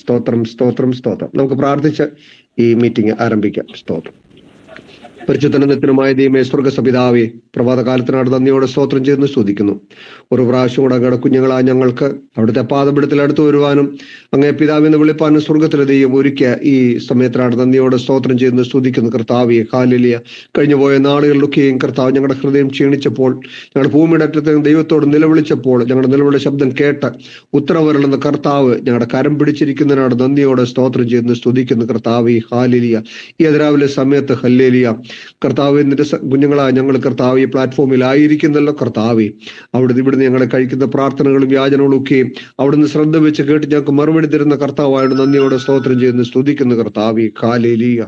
സ്തോത്രം, സ്തോത്രം, സ്തോത്രം. നമുക്ക് പ്രാർത്ഥിച്ച് ഈ മീറ്റിംഗ് ആരംഭിക്കാം. സ്തോത്രം. പരിശുദ്ധനത്തിനുമായ ദൈവമേ, സ്വർഗസപിതാവേ, പ്രഭാതകാലത്തിനാട് നന്ദിയോടെ സ്തോത്രം ചെയ്യുന്നു, സ്തുതിക്കുന്നു. ഒരു പ്രാവശ്യം കൂടെ അങ്ങയുടെ കുഞ്ഞുങ്ങളായ ഞങ്ങൾക്ക് അവിടുത്തെ പാദപീഠത്തിൽ അടുത്ത് വരുവാനും അങ്ങേ പിതാവെന്ന് വിളിപ്പാനും സ്വർഗത്തിലെ ദൈവം ഒരുക്കിയ ഈ സമയത്തിനാട് നന്ദിയോടെ സ്തോത്രം ചെയ്യുന്നു, സ്തുതിക്കുന്നു. കർത്താവേ, ഹല്ലേലൂയ. കഴിഞ്ഞു പോയ നാളുകളിലൊക്കെയും കർത്താവ് ഞങ്ങളുടെ ഹൃദയം ക്ഷീണിച്ചപ്പോൾ, ഞങ്ങളുടെ ഭൂമിയുടെ അറ്റത്ത് ദൈവത്തോട് നിലവിളിച്ചപ്പോൾ, ഞങ്ങളുടെ നിലവിളിയുടെ ശബ്ദം കേട്ട് ഉത്തരവരുളുന്ന കർത്താവ് ഞങ്ങളുടെ കരം പിടിച്ചിരിക്കുന്നതിനാട് നന്ദിയോടെ സ്തോത്രം ചെയ്യുന്നു, സ്തുതിക്കുന്നു. കർത്താവേ, ഹല്ലേലൂയ. ഈ അതിരാവിലെ സമയത്ത് ഹല്ലേലൂയ കർത്താവ്, നിന്റെ കുഞ്ഞുങ്ങളായ ഞങ്ങൾ കർത്താവ് ഈ പ്ലാറ്റ്ഫോമിൽ ആയിരിക്കുന്നല്ലോ കർത്താവേ. അവിടുന്ന് ഇവിടുന്ന് ഞങ്ങളെ കഴിക്കുന്ന പ്രാർത്ഥനകളും യാചനകളും ഒക്കെയും അവിടുന്ന് ശ്രദ്ധ വെച്ച് കേട്ട് ഞങ്ങൾക്ക് മറുപടി തരുന്ന കർത്താവായോട് നന്ദിയോടെ സ്തോത്രം ചെയ്യുന്നു, സ്തുതിക്കുന്നു. കർത്താവേ, ഹല്ലേലൂയ.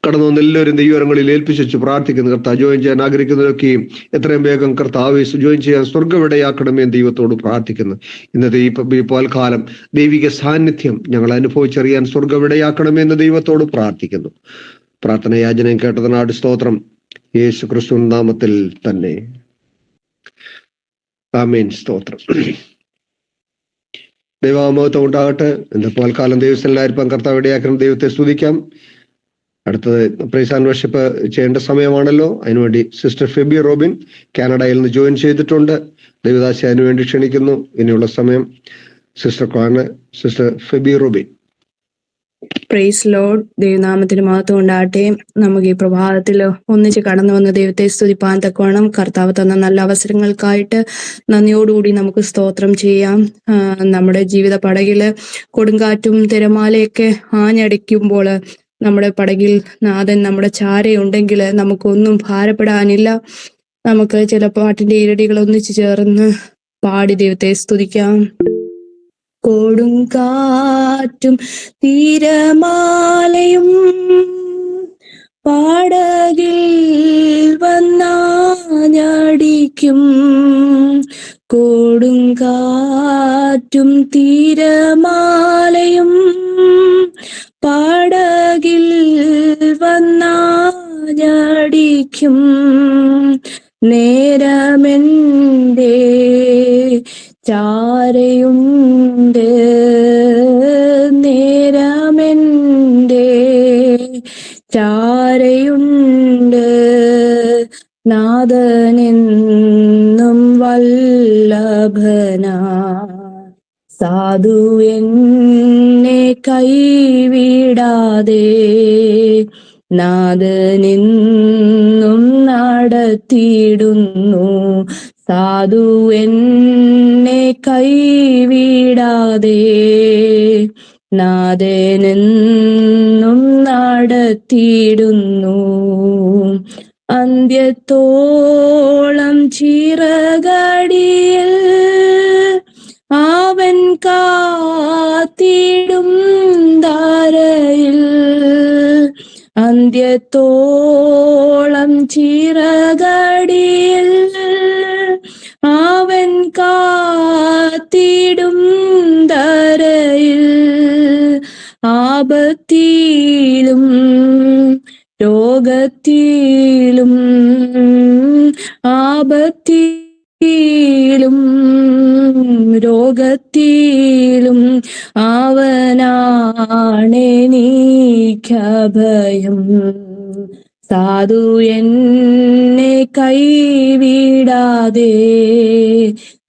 കടന്നു വന്ന് എല്ലാവരും ദൈവങ്ങളിൽ ഏൽപ്പിച്ചു പ്രാർത്ഥിക്കുന്നു. കർത്താവ് ജോയിൻ ചെയ്യാൻ ആഗ്രഹിക്കുന്നവരൊക്കെയും എത്രയും വേഗം കർത്താവെ ജോയിൻ ചെയ്യാൻ സ്വർഗ്ഗവിടയാക്കണമേ ദൈവത്തോട് പ്രാർത്ഥിക്കുന്നു. ഇന്നത്തെ ഈ പോൽക്കാലം ദൈവിക സാന്നിധ്യം ഞങ്ങൾ അനുഭവിച്ചറിയാൻ സ്വർഗ്ഗവിടയാക്കണമേ എന്ന് ദൈവത്തോട് പ്രാർത്ഥിക്കുന്നു. പ്രാർത്ഥന യാചനയും കേട്ടതിനാട് സ്തോത്രം, യേശു ക്രിസ്തു നാമത്തിൽ തന്നെ, ആമേൻ. സ്തോത്രം. ദൈവമഹത്വം ഉണ്ടാകട്ടെ. ഇന്ന് പോൽക്കാലം ദൈവസ്ഥലായിരിക്കാൻ കർത്താവ് ഇടയാക്കണം. ദൈവത്തെ സ്തുതിക്കാം. അടുത്തത് പ്രൈസ് ആൻഡ് വർഷിപ്പ് ചെയ്യേണ്ട സമയമാണല്ലോ. അതിനുവേണ്ടി സിസ്റ്റർ ഫെബി റോബിൻ കാനഡയിൽ നിന്ന് ജോയിൻ ചെയ്തിട്ടുണ്ട്. ദൈവദാസി അതിനുവേണ്ടി ക്ഷണിക്കുന്നു. ഇനിയുള്ള സമയം sister Febi Robin. Praise Lord. ദൈവനാമത്തിന് മഹത്വം ഉണ്ടാകട്ടെ. നമുക്ക് ഈ പ്രഭാതത്തിൽ ഒന്നിച്ച് കടന്നു വന്ന ദൈവത്തെ സ്തുതിപ്പാൻ തക്കവണ്ണം കർത്താവ് തന്ന നല്ല അവസരങ്ങൾക്കായിട്ട് നന്ദിയോടുകൂടി നമുക്ക് സ്തോത്രം ചെയ്യാം. നമ്മുടെ ജീവിത പടകില് കൊടുങ്കാറ്റും തിരമാലയൊക്കെ ആഞ്ഞടിക്കുമ്പോൾ നമ്മുടെ പടകിൽ നാഥൻ നമ്മുടെ ചാരയുണ്ടെങ്കിൽ നമുക്കൊന്നും ഭാരപ്പെടാനില്ല. നമുക്ക് ചില പാട്ടിന്റെ ഇരടികൾ ഒന്നിച്ചു ചേർന്ന് പാടി ദൈവത്തെ സ്തുതിക്കാം. കൊടുങ്കാറ്റും തിരമാലയും പാടകിൽ വന്നാഞ്ഞടിക്കും, കൊടുങ്കാറ്റും തിരമാലയും പാടകിൽ വന്നാഞ്ഞടിക്കും, നേരമെന്റെ ചാരയുണ്ട്, നേരമെന്റെ ചാരയുണ്ട്, നാഥനെന്നും വല്ലഭനാ, സാധു എന്നെ കൈവിടാതെ നാഥനെന്നും നടത്തിയിടുന്നു, സാധു എന്നെ കൈവിടാതെ നാഥനെന്നും നടത്തിയിടുന്നു. അന്ത്യത്തോളം ചിറകടിയിൽ അവൻ കാത്തിടും ധാരയിൽ, അന്ത്യത്തോളം ചിറകടിയിൽ അവൻ കാത്തിടും ധരയിൽ, ആപത്തിലും രോഗത്തിലും ആപത്തിലും രോഗത്തിലും അവനാണെനിക്കഭയം, സാധു എന്നെ കൈവിടാതെ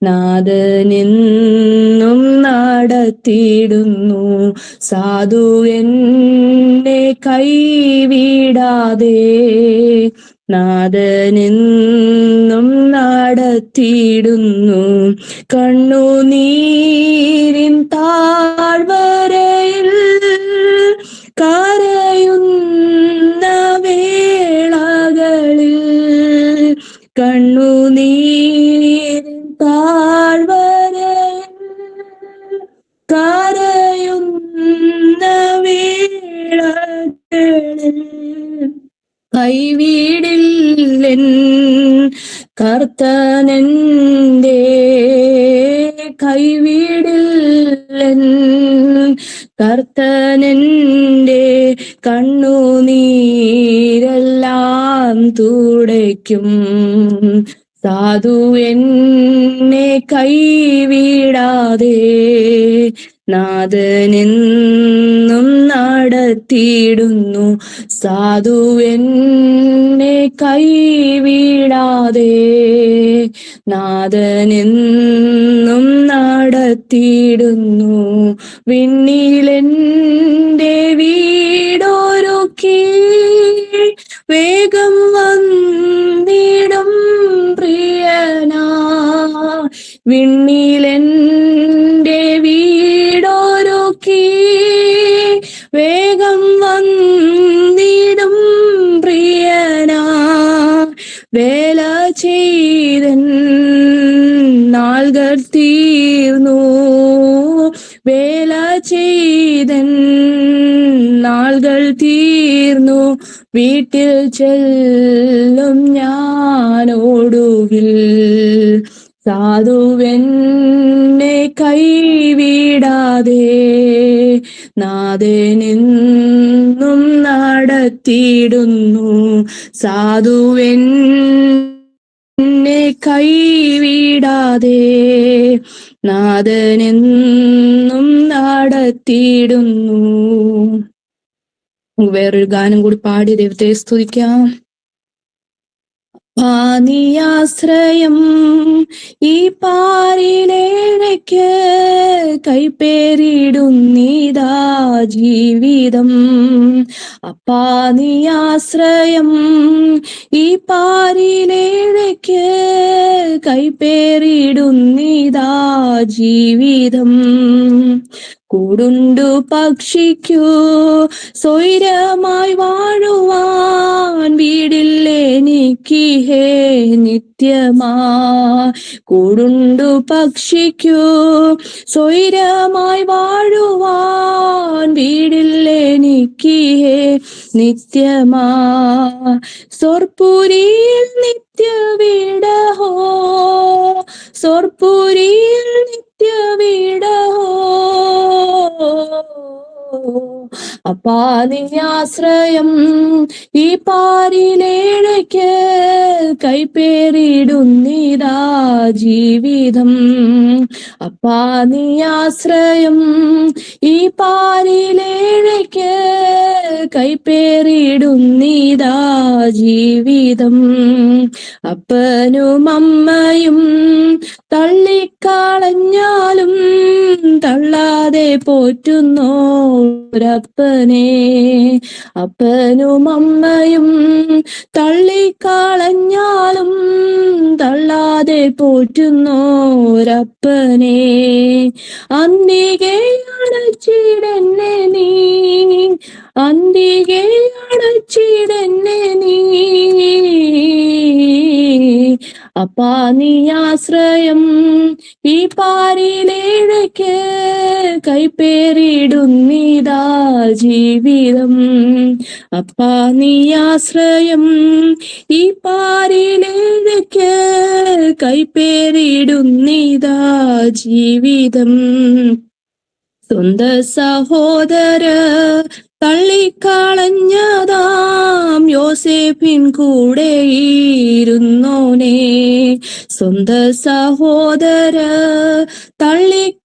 നാഥനെന്നും നടത്തിയിടുന്നു, സാധു എന്നെ കൈവിടാതെ നാഥനെന്നും നടത്തിയിടുന്നു. കണ്ണുനീരിൻ താഴ്വരയിൽ കരയുന്ന വേളകളിൽ, കണ്ണുനീരിൻ താഴ്വരയിൽ കരയുന്ന വേളകളിൽ, കൈവിടില്ലെൻ കർത്തനെന്റെ, കൈവിടില്ലെൻ കർത്തനെന്റെ, കണ്ണുനീരെല്ലാം തുടയ്ക്കും, സാധു എന്നെ കൈവിടാതെ നാഥനെന്നും നടത്തിയിടുന്നു. സാധുവെന്നെ കൈവിടാതെ നാഥനെന്നും നടത്തിയിടുന്നു. വിണ്ണിലെന്റെ വീടൊരുക്കി വേഗം വന്നിടും പ്രിയനാ. വിണ്ണിലെന്റെ വീടൊരുക്കി വേഗം വന്നിടും പ്രിയനാ. വേല ചെയ്തൻ നാൾകൾ തീർന്നു, വേല ചെയ്തൻ നാൾകൾ തീർന്നു. വീട്ടിൽ ചെല്ലും ഞാനോടുവിൽ സാധുവെന്നെ കൈവിടാതെ നാഥനെന്നും നടത്തിയിടുന്നു. സാധുവെന്നെ കൈവിടാതെ നാഥനെന്നും നടത്തിയിടുന്നു. വേറൊരു ഗാനം കൂടി പാടി ദൈവത്തെ സ്തുതിക്കാം. പാനിയാശ്രയം ഈ പാരിലേക്ക് കൈപ്പേറിടുന്നിതാ ജീവിതം. അപ്പാനിയാശ്രയം ഈ പാരിലേക്ക് കൈപ്പേറിടുന്നിതാ ജീവിതം. കൂടുണ്ടു പക്ഷിക്കൂ സ്വൈരമായി വാഴുവാൻ വീടില്ലെനിക്ക് ഹേ നിത്യമാ. കൂടുണ്ടു പക്ഷിക്കൂ സ്വൈരമായി വാഴുവാൻ വീടില്ലെനിക്ക് ഹേ നിത്യമാ. സ്വർപ്പുരിയിൽ നിത്യവിടഹോ, സ്വർപ്പുരിയിൽ നിത്യവിടഹോ. അപ്പാനിയാശ്രയം ഈ പാരിലേക്ക് കൈപ്പേറിടുന്നിതാ ജീവിതം. അപ്പാനിയാശ്രയം ഈ പാരിലേക്ക് കൈപ്പേറിടുന്നിതാ ജീവിതം. അപ്പനും അമ്മയും തള്ളിക്കളഞ്ഞാലും തള്ളാതെ പോറ്റുന്നോരപ്പനെ. അപ്പനും അമ്മയും തള്ളിക്കളഞ്ഞാലും തള്ളാതെ പോറ്റുന്നോരപ്പനെ. അന്തികെ അടച്ചിടന്നെ നീ, അന്തികെ അടച്ചിടന്നെ നീ. അപ്പാനിയാശ്രയം ഈ പാരിലേക്ക് കൈപ്പേറിടുന്നിതാ ജീവിതം. അപ്പാനിയാശ്രയം ഈ പാരിലേക്ക് കൈപ്പേറിടുന്നിതാ ജീവിതം. സ്വന്ത സഹോദര തള്ളിക്കളഞ്ഞതാം യോസേഫിൻ കൂടെ ഇരുന്നോനെ. സ്വന്ത സഹോദര തള്ളിക്കളഞ്ഞതാം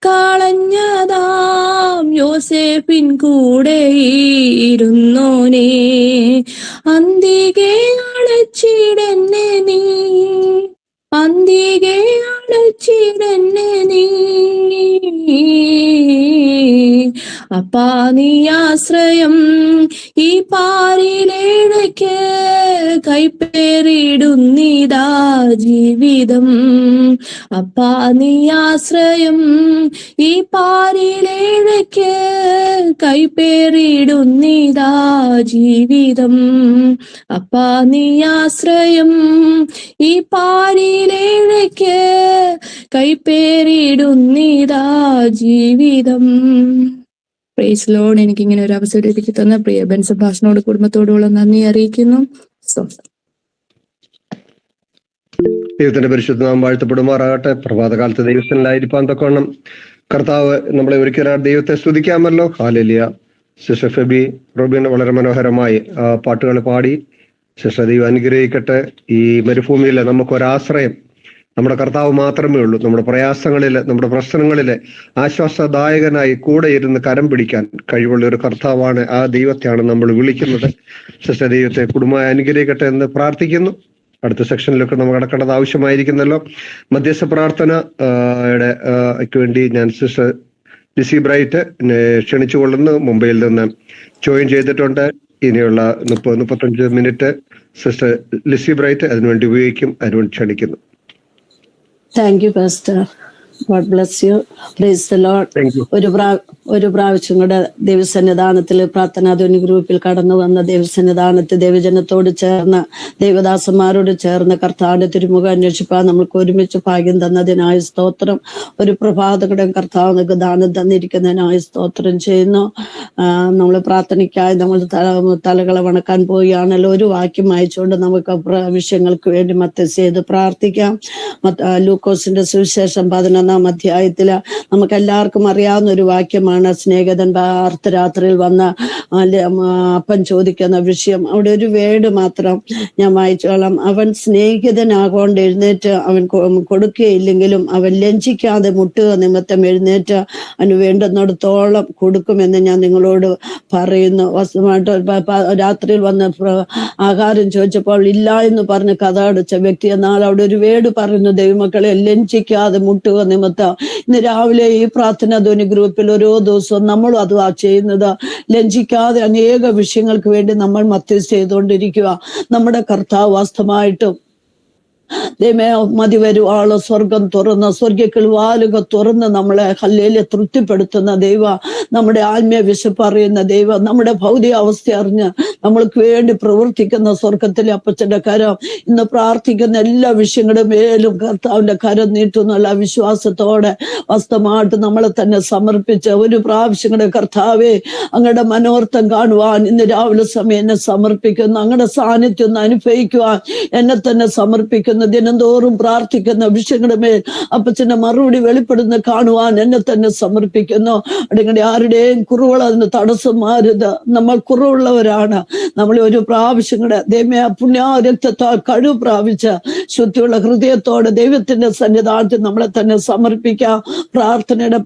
യോസേഫിൻ കൂടെ ഇരുന്നോനെ. അന്തികെ അടച്ചിടന്നെ നീ, അന്തികെ അടച്ചിടന്നെ നീ. അപ്പാനിയാശ്രയം ഈ പാരിലേക്ക് കൈപ്പേറിടുന്നിതാ ജീവിതം. അപ്പാനിയാശ്രയം ഈ പാരിലേക്ക് കൈപ്പേറിടുന്നിതാ ജീവിതം. അപ്പാനിയാശ്രയം ഈ പാരിലേക്ക് കൈപ്പേറിടുന്നിതാ ജീവിതം. Praise Lord. എനിക്കിങ്ങനെ ഒരു അവസരം ഒരുക്കി തന്ന പ്രിയ ബെൻസഭാഷനോട് കുടുംബത്തോടുള്ള നന്ദി അറിയിക്കുന്നു. ദൈവത്തിന്റെ പരിശുദ്ധ നാമം വാഴ്ത്തപ്പെടുമാറാകട്ടെ. പ്രഭാതകാലത്ത് ദൈവസ്ഥനിലായിരിക്കാൻ തക്കവണ്ണം കർത്താവ് നമ്മളെ ഒരുക്കിയ ദൈവത്തെ സ്തുതിക്കാമല്ലോ. ഹാലേലിയ. സിസ്റ്റർ ഫെബി റോബിൻ വളരെ മനോഹരമായി പാട്ടുകൾ പാടി. സിസ്റ്റർ ദൈവം അനുഗ്രഹിക്കട്ടെ. ഈ മരുഭൂമിയിൽ നമുക്കൊരാശ്രയം നമ്മുടെ കർത്താവ് മാത്രമേ ഉള്ളൂ. നമ്മുടെ പ്രയാസങ്ങളില്, നമ്മുടെ പ്രശ്നങ്ങളില് ആശ്വാസദായകനായി കൂടെ ഇരുന്ന് കരം പിടിക്കാൻ കഴിവുള്ള ഒരു കർത്താവാണ്. ആ ദൈവത്തെയാണ് നമ്മൾ വിളിക്കുന്നത്. സിസ്റ്റർ ദൈവത്തെ കുടുംബമായി അനുഗ്രഹിക്കട്ടെ എന്ന് പ്രാർത്ഥിക്കുന്നു. അടുത്ത സെക്ഷനിലൊക്കെ നമ്മൾ കടക്കേണ്ടത് ആവശ്യമായിരിക്കുന്നല്ലോ. മധ്യസ്ഥ പ്രാർത്ഥന ക്ക് വേണ്ടി ഞാൻ സിസ്റ്റർ ലിസി ബ്രൈറ്റ് ക്ഷണിച്ചുകൊള്ളുന്നു. മുംബൈയിൽ നിന്ന് ജോയിൻ ചെയ്തിട്ടുണ്ട്. ഇനിയുള്ള 30-35 മിനിറ്റ് സിസ്റ്റർ ലിസി ബ്രൈറ്റ് അതിനുവേണ്ടി ഉപയോഗിക്കും. അതിനുവേണ്ടി ക്ഷണിക്കുന്നു. Thank you pastor. God bless you. Price the Lord. Thank you. ഒരു പ്രാവശ്യം കൂടെ ദൈവസന്നിധാനത്തിൽ പ്രാർത്ഥനാധ്വനി ഗ്രൂപ്പിൽ കടന്നു വന്ന ദൈവസന്നിധാനത്തിൽ ദൈവജനത്തോട് ചേർന്ന് ദൈവദാസന്മാരോട് ചേർന്ന് കർത്താവിന്റെ തിരുമുഖം അന്വേഷിപ്പാൻ നമ്മൾക്ക് ഒരുമിച്ച് ഭാഗ്യം തന്നതിനായി സ്തോത്രം. ഒരു പ്രഭാതകടം കർത്താവ് നമുക്ക് ദാനം തന്നിരിക്കുന്നതിനായി സ്തോത്രം ചെയ്യുന്നു. നമ്മൾ പ്രാർത്ഥനയ്ക്കായി നമ്മൾ തലകളെ വണക്കാൻ പോവുകയാണല്ലോ. ഒരു വാക്യം വായിച്ചുകൊണ്ട് നമുക്ക് വിഷയങ്ങൾക്ക് വേണ്ടി മധ്യസ്ഥ ചെയ്ത് പ്രാർത്ഥിക്കാം. ലൂക്കോസിന്റെ സുവിശേഷം 11-ാം അധ്യായത്തില് നമുക്ക് എല്ലാവർക്കും അറിയാവുന്ന ഒരു വാക്യമാണ്. സ്നേഹിതൻ അർദ്ധരാത്രിയിൽ വന്ന അപ്പൻ ചോദിക്കുന്ന വിഷയം. അവിടെ ഒരു വേർഡ് മാത്രം ഞാൻ വായിച്ചോളാം. അവൻ സ്നേഹിതനാകൊണ്ട് എഴുന്നേറ്റ് അവൻ കൊടുക്കുകയില്ലെങ്കിലും അവൻ ലജ്ജിക്കാതെ മുട്ടുക നിമിത്തം എഴുന്നേറ്റ് അവന് വേണ്ടുന്നിടത്തോളം കൊടുക്കുമെന്ന് ഞാൻ നിങ്ങളോട് പറയുന്നു. രാത്രിയിൽ വന്ന് ആഹാരം ചോദിച്ചപ്പോൾ ഇല്ല എന്ന് പറഞ്ഞ് കഥ അടച്ച വ്യക്തി. എന്നാൽ അവിടെ ഒരു വേർഡ് പറയുന്നു, ദൈവമക്കളെ ലജ്ജിക്കാതെ മുട്ടുക നിമിത്തം. ഇന്ന് രാവിലെ ഈ പ്രാർത്ഥന ധ്വനി ഗ്രൂപ്പിൽ ഓരോ ദിവസവും നമ്മളും അത് ചെയ്യുന്നത്. ലജ്ജിക്കാതെ അനേക വിഷയങ്ങൾക്ക് വേണ്ടി നമ്മൾ മധ്യസ്ഥ ചെയ്തുകൊണ്ടിരിക്കുക. നമ്മുടെ കർത്താവ് വാസ്തവമായിട്ടും ദൈവമേ മതി വരുവാള് സ്വർഗം തുറന്ന് സ്വർഗികൾ വാലുക തുറന്ന് നമ്മളെ ഹല്ലേലൂയ തൃപ്തിപ്പെടുത്തുന്ന ദൈവ, നമ്മുടെ ആത്മീയ വിശപ്പ് അറിയുന്ന ദൈവ, നമ്മുടെ ഭൗതിക അവസ്ഥ അറിഞ്ഞ് നമ്മൾക്ക് വേണ്ടി പ്രവർത്തിക്കുന്ന സ്വർഗത്തിലെ അപ്പച്ചന്റെ കരം ഇന്ന് പ്രാർത്ഥിക്കുന്ന എല്ലാ വിഷയങ്ങളുടെ മേലും കർത്താവിന്റെ കരം നീട്ടുന്നുള്ള വിശ്വാസത്തോടെ വസ്തുമായിട്ട് നമ്മളെ തന്നെ സമർപ്പിച്ച് ഒരു പ്രാവശ്യം കൂടെ കർത്താവെ അങ്ങയുടെ മനോർത്ഥം കാണുവാൻ ഇന്ന് രാവിലെ സമയം എന്നെ സമർപ്പിക്കുന്നു. അങ്ങയുടെ സാന്നിധ്യം ഒന്ന് അനുഭവിക്കുവാൻ എന്നെ തന്നെ സമർപ്പിക്കുന്നു. ദിനംതോറും പ്രാർത്ഥിക്കുന്ന വിഷയങ്ങളുടെ മേൽ അപ്പച്ചന്റെ മറുപടി വെളിപ്പെടുന്ന കാണുവാൻ എന്നെ തന്നെ സമർപ്പിക്കുന്നു. അല്ലെങ്കിൽ ആരുടെയും കുറവുകൾ അതിന് തടസ്സം മാറുത്. നമ്മൾ കുറവുള്ളവരാണ്. നമ്മൾ ഒരു പ്രാവശ്യം കൂടെ ദൈവമേ പുണ്യരക്തത്താൽ കഴിവ് പ്രാപിച്ച ശുദ്ധിയുള്ള ഹൃദയത്തോടെ ദൈവത്തിന്റെ സന്നിധാനത്തിൽ നമ്മളെ തന്നെ സമർപ്പിക്കാം. പ്രാർത്ഥനയുടെ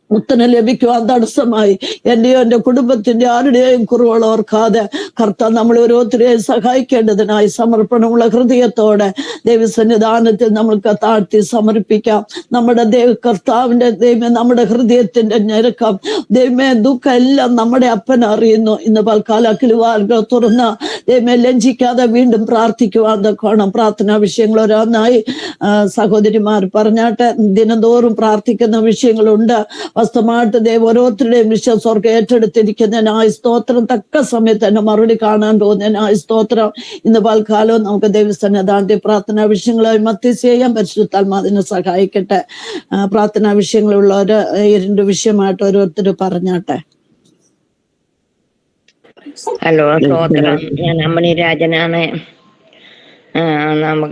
ഉത്തരം ലഭിക്കുവാൻ തടസ്സമായി എന്റെയോ എന്റെ കുടുംബത്തിന്റെ ആരുടെയും കുറവുകൾ ഓർക്കാതെ കർത്താവ് നമ്മൾ ഓരോരുത്തരെയും സഹായിക്കേണ്ടതിനായി സമർപ്പണമുള്ള ഹൃദയത്തോടെ ദൈവസന്നിധാനത്തിൽ നമ്മൾക്ക് താഴ്ത്തി സമർപ്പിക്കാം. നമ്മുടെ കർത്താവിന്റെ ദൈവമേ നമ്മുടെ ഹൃദയത്തിന്റെ ഞെരുക്കം ദൈവമേ ദുഃഖം എല്ലാം നമ്മുടെ അപ്പൻ അറിയുന്നു. ഇന്ന് പൽക്കാലക്കിൽ വാലുകൾ തുറന്ന് ദൈവമേ ലജ്ജിക്കാതെ വീണ്ടും പ്രാർത്ഥിക്കുവാൻ തക്കോണം. പ്രാർത്ഥനാ വിഷയങ്ങൾ ഓരോന്നായി സഹോദരിമാർ പറഞ്ഞാട്ടെ. ദിനംതോറും പ്രാർത്ഥിക്കുന്ന വിഷയങ്ങളുണ്ട്. വസ്തുമായിട്ട് ദൈവം ഓരോരുത്തരുടെയും വിശ്വാസം ഏറ്റെടുത്തിരിക്കുന്നതിനായി സ്തോത്രം. തക്ക സമയത്ത് തന്നെ മറുപടി കാണാൻ പോകുന്നതിനായി സ്തോത്രം. ഇന്ന് പൽക്കാലവും നമുക്ക് ദൈവസന്നിധാനത്തിൽ പ്രാർത്ഥനാ വിഷയങ്ങളായി മധ്യസ്ഥ ചെയ്യാൻ പരിശുദ്ധാത്മാ അതിനെ സഹായിക്കട്ടെ. പ്രാർത്ഥനാ വിഷയങ്ങളുള്ളവര് ഈ 2 വിഷയമായിട്ട് ഓരോരുത്തർ പറഞ്ഞാട്ടെ. ഹലോ, സ്തോത്രം. ഞാൻ അമ്മണി രാജനാണ്.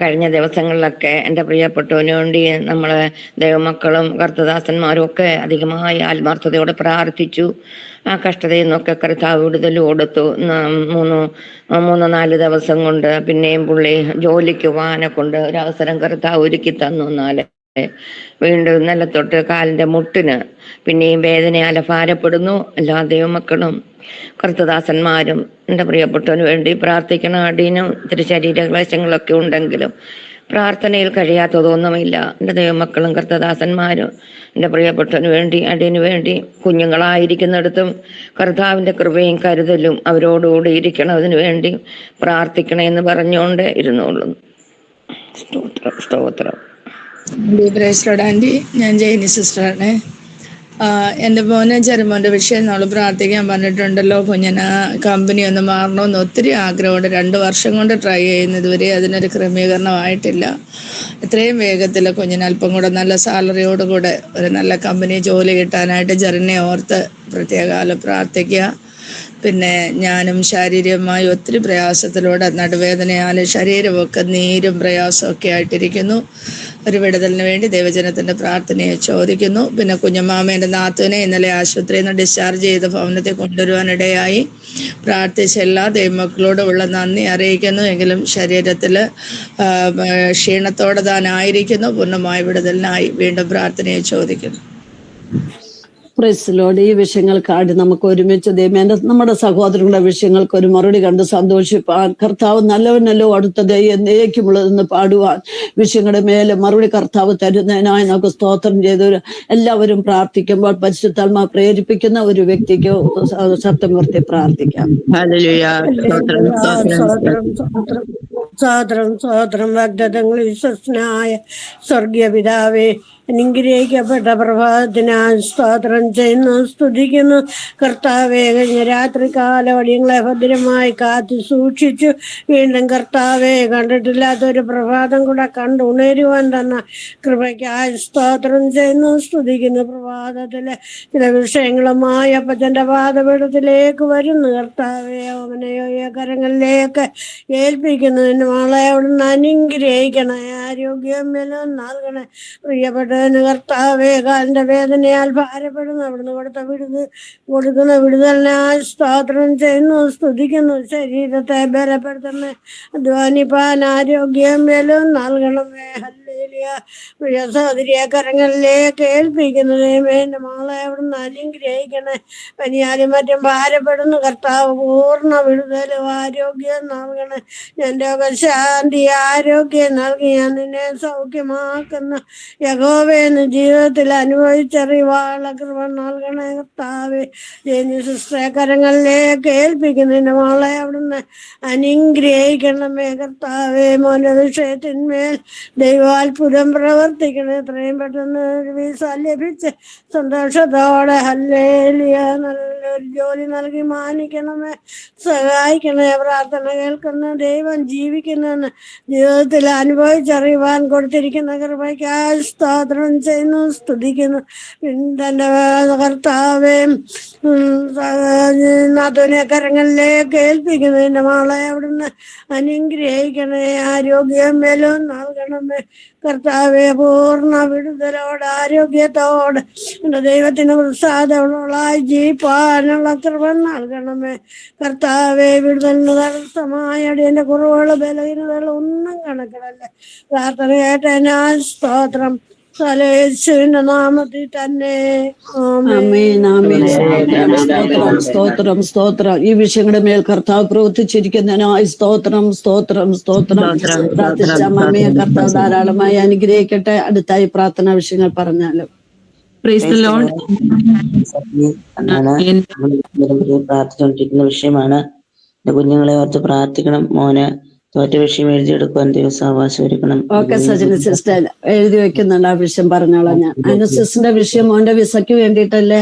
കഴിഞ്ഞ ദിവസങ്ങളിലൊക്കെ എൻ്റെ പ്രിയപ്പെട്ടവന് വേണ്ടി നമ്മള് ദൈവമക്കളും കർത്തദാസന്മാരും ഒക്കെ അധികമായി ആത്മാർത്ഥതയോടെ പ്രാർത്ഥിച്ചു. ആ കഷ്ടതയിൽ നിന്നൊക്കെ കർത്താവ് വിടുതൽ കൊടുത്തു. 3-4 ദിവസം കൊണ്ട് പിന്നെയും പുള്ളി ജോലിക്ക് പോകാനെ കൊണ്ട് ഒരവസരം കർത്താവ് ഒരുക്കി തന്നു. എന്നാല് വീണ്ടും ഇന്നലെ തൊട്ട് കാലിന്റെ മുട്ടിന് പിന്നെയും വേദനയാൽ ഭാരപ്പെടുന്നു. എല്ലാ ദൈവമക്കളും കർത്തദാസന്മാരും എൻ്റെ പ്രിയപ്പെട്ടവന് വേണ്ടി പ്രാർത്ഥിക്കണം. അടീനും ഇത്തിരി ശരീരക്ലേശങ്ങളൊക്കെ ഉണ്ടെങ്കിലും പ്രാർത്ഥനയിൽ കഴിയാത്തതൊന്നുമില്ല. എൻ്റെ ദൈവമക്കളും കർത്തദാസന്മാരും എൻ്റെ പ്രിയപ്പെട്ടവന് വേണ്ടി അടീനു വേണ്ടി കുഞ്ഞുങ്ങളായിരിക്കുന്നിടത്തും കർത്താവിൻ്റെ കൃപയും കരുതലും അവരോടുകൂടി ഇരിക്കണം. അതിനു വേണ്ടി പ്രാർത്ഥിക്കണമെന്ന് പറഞ്ഞുകൊണ്ട് ഇരുന്നോളും. സ്തോത്രം. ആൻറ്റി, ഞാൻ ജെയിനി സിസ്റ്ററാണ്. എൻ്റെ മോനെ ചെറുമോൻ്റെ വിഷയം നമ്മൾ പ്രാർത്ഥിക്കാൻ പറഞ്ഞിട്ടുണ്ടല്ലോ. കുഞ്ഞിന് കമ്പനി ഒന്ന് മാറണമെന്ന് ഒത്തിരി ആഗ്രഹമുണ്ട്. 2 വർഷം കൊണ്ട് ട്രൈ ചെയ്യുന്നത് ഇതുവരെ അതിനൊരു ക്രമീകരണമായിട്ടില്ല. എത്രയും വേഗത്തിൽ കുഞ്ഞിന് അല്പം കൂടെ നല്ല സാലറിയോടുകൂടെ ഒരു നല്ല കമ്പനി ജോലി കിട്ടാനായിട്ട് ജെറിനെ ഓർത്ത് പ്രത്യേകാലം പ്രാർത്ഥിക്കുക. പിന്നെ ഞാനും ശാരീരികമായി ഒത്തിരി പ്രയാസത്തിലൂടെ നടുവേദനയാൽ ശരീരമൊക്കെ നീരും പ്രയാസമൊക്കെ ആയിട്ടിരിക്കുന്നു. ഒരു വിടുതലിന് വേണ്ടി ദൈവജനത്തിൻ്റെ പ്രാർത്ഥനയെ ചോദിക്കുന്നു. പിന്നെ കുഞ്ഞമ്മാമേൻ്റെ നാത്തൂനെ ഇന്നലെ ആശുപത്രിയിൽ നിന്ന് ഡിസ്ചാർജ് ചെയ്ത് ഭവനത്തിൽ കൊണ്ടുവരുവാനിടയായി. പ്രാർത്ഥിച്ച എല്ലാ ദൈവമക്കളോടുമുള്ള നന്ദി അറിയിക്കുന്നു. എങ്കിലും ശരീരത്തിൽ ക്ഷീണത്തോടെ താനായിരിക്കുന്നു. പൂർണ്ണമായ വിടുതലിനായി വീണ്ടും പ്രാർത്ഥനയെ ചോദിക്കുന്നു. Praise Lord. ഈ വിഷയങ്ങൾക്കായിട്ട് നമുക്ക് ഒരുമിച്ച് ദൈവമേ നമ്മുടെ സഹോദരങ്ങളുടെ വിഷയങ്ങൾക്ക് ഒരു മറുപടി കണ്ട് സന്തോഷിപ്പാൻ, കർത്താവ് നല്ലവനല്ലോ അടുത്ത ദൈവം എന്നേക്കുമുള്ളതെന്ന് പാടുവാൻ, വിഷയങ്ങളുടെ മേലെ മറുപടി കർത്താവ് തരുന്നതിനായി നമുക്ക് സ്തോത്രം ചെയ്തവർ എല്ലാവരും പ്രാർത്ഥിക്കുമ്പോൾ പരിശുദ്ധാത്മാ പ്രേരിപ്പിക്കുന്ന ഒരു വ്യക്തിക്ക് ശബ്ദം ഉയർത്തി പ്രാർത്ഥിക്കാം. സഹോദരം വാഗ്ദത്തങ്ങൾ വിശ്വസനായ സ്വർഗീയ പിതാവേ, അനുഗ്രഹിക്കപ്പെട്ട പ്രഭാതത്തിനായി സ്തോത്രം ചെയ്യുന്നു, സ്തുതിക്കുന്നു. കർത്താവേ, കഴിഞ്ഞ രാത്രികാല വടിയങ്ങളെ ഭദ്രമായി കാത്തു സൂക്ഷിച്ചു. വീണ്ടും കർത്താവെ, കണ്ടിട്ടില്ലാത്തൊരു പ്രഭാതം കൂടെ കണ്ടു ഉണരുവാൻ തന്ന കൃപയ്ക്കായി സ്തോത്രം ചെയ്യുന്നു, സ്തുതിക്കുന്നു. പ്രഭാതത്തിലെ ചില വിഷയങ്ങളുമായി അപ്പച്ചൻ്റെ പാദപീഠത്തിലേക്ക് വരുന്നു. കർത്താവെ, അവനെയോ കരങ്ങളിലേക്ക് ഏൽപ്പിക്കുന്നതിന് മോളെ അവിടുന്ന് അനുഗ്രഹിക്കണേ, ആരോഗ്യം ബലം നൽകണേ. പ്രിയപ്പെട്ടവന് കർത്താവേ, കാലിന്റെ വേദനയാൽ ഭാരപ്പെടുന്നു, അവിടുന്ന് കൊടുക്കുന്ന വിടുതലിനായി സ്തോത്രം ചെയ്യുന്നു, സ്തുതിക്കുന്നു. ശരീരത്തെ ബലപ്പെടുത്തണേ, അധ്വാനിപ്പാൻ ആരോഗ്യം ബലം നൽകണമേ. ഹല്ലേലൂയ. പ്രിയ സഹോദരിയെ കരങ്ങളിലേക്ക് ഏൽപ്പിക്കുന്നതേ എന്റെ മോളെ അവിടുന്ന് അനുഗ്രഹിക്കണേ. പനിയാലും മറ്റും ഭാരപ്പെടുന്നു, കർത്താവ് പൂർണ്ണ വിടുതലും ആരോഗ്യം നൽകണേ. ഞാൻ രോഗശാന്തി ആരോഗ്യം നൽകി ഞാൻ നിന്നെ സൗഖ്യമാക്കുന്ന യഹോവയെന്ന് ജീവിതത്തിൽ അനുഭവിച്ചറിവാള കൃപ നൽകണേ കർത്താവേ. ജനി ശുശ്രൂഷകരങ്ങളിലേക്ക് ഏൽപ്പിക്കുന്നതിന് മോളെ അവിടുന്ന് അനുഗ്രഹിക്കണമേ കർത്താവേ. മോന്റെ വിഷയത്തിന്മേൽ ദൈവാത്ഭുതം പ്രവർത്തിക്കണേ. എത്രയും പെട്ടെന്ന് ഒരു വിസ ലഭിച്ച് സന്തോഷത്തോടെ ഹല്ലേലൂയ നല്ലൊരു ജോലി നൽകി മാനിക്കണമേ, സഹായിക്കണേ. പ്രാർത്ഥന കേൾക്കുന്ന ദൈവം ജീവിക്കുന്നെന്ന് ജീവിതത്തിൽ അനുഭവിച്ചറിയുവാൻ കൊടുത്തിരിക്കുന്ന കൃപയ്ക്കായി സ്തോത്രം ചെയ്യുന്നു, സ്തുതിക്കുന്നു. തന്റെ കർത്താവേ, നാഥനെ കരങ്ങളിലേക്ക് ഏൽപ്പിക്കുന്നതിന്റെ മോളെ അവിടുന്ന് അനുഗ്രഹിക്കണേ, ആരോഗ്യം ബലം നൽകണമേ കർത്താവെ. പൂർണ്ണ വിടുതലോട് ആരോഗ്യത്തോട് എന്റെ ദൈവത്തിന് പ്രസാദമുള്ളതായി ജീവിപ്പാനുള്ള കൃപ നൽകണമേ കർത്താവെ. വിടുതലിന് തടസ്സമായ അടിയന്റെ കുറവുകൾ ബലഹീനതകൾ ഒന്നും കണക്കിടല്ലേ. പ്രാർത്ഥന കേട്ടതിനാ സ്തോത്രം. യേശുവിന്റെ നാമത്തിൽ തന്നെ ആമേൻ, ആമേൻ. സ്തോത്രം, സ്തോത്രം. ഈ വിഷയങ്ങളുടെ മേൽ കർത്താവ് പ്രവർത്തിച്ചിരിക്കുന്നതിനായി സ്തോത്രം, സ്തോത്രം, സ്തോത്രം. പ്രാർത്ഥിച്ച അമ്മയെ കർത്താവ് ധാരാളമായി അനുഗ്രഹിക്കട്ടെ. അടുത്തായി പ്രാർത്ഥനാ വിഷയങ്ങൾ പറഞ്ഞാലും പ്രാർത്ഥിച്ചുകൊണ്ടിരിക്കുന്ന വിഷയമാണ്. കുഞ്ഞുങ്ങളെ ഓർത്ത് പ്രാർത്ഥിക്കണം. മോന് തോറ്റ വിഷയം എഴുതിയെടുക്കുവാൻ ദിവസം അവകാശം ഒരുക്കണം. ഓക്കെ സജന സിസ്റ്റർ എഴുതി വെക്കുന്നുണ്ട്. ആ വിഷയം പറഞ്ഞോളാം. ഞാൻ അനുസിസ്റ്ററിന്റെ വിഷയം മോന്റെ വിസയ്ക്ക് വേണ്ടിയിട്ടല്ലേ?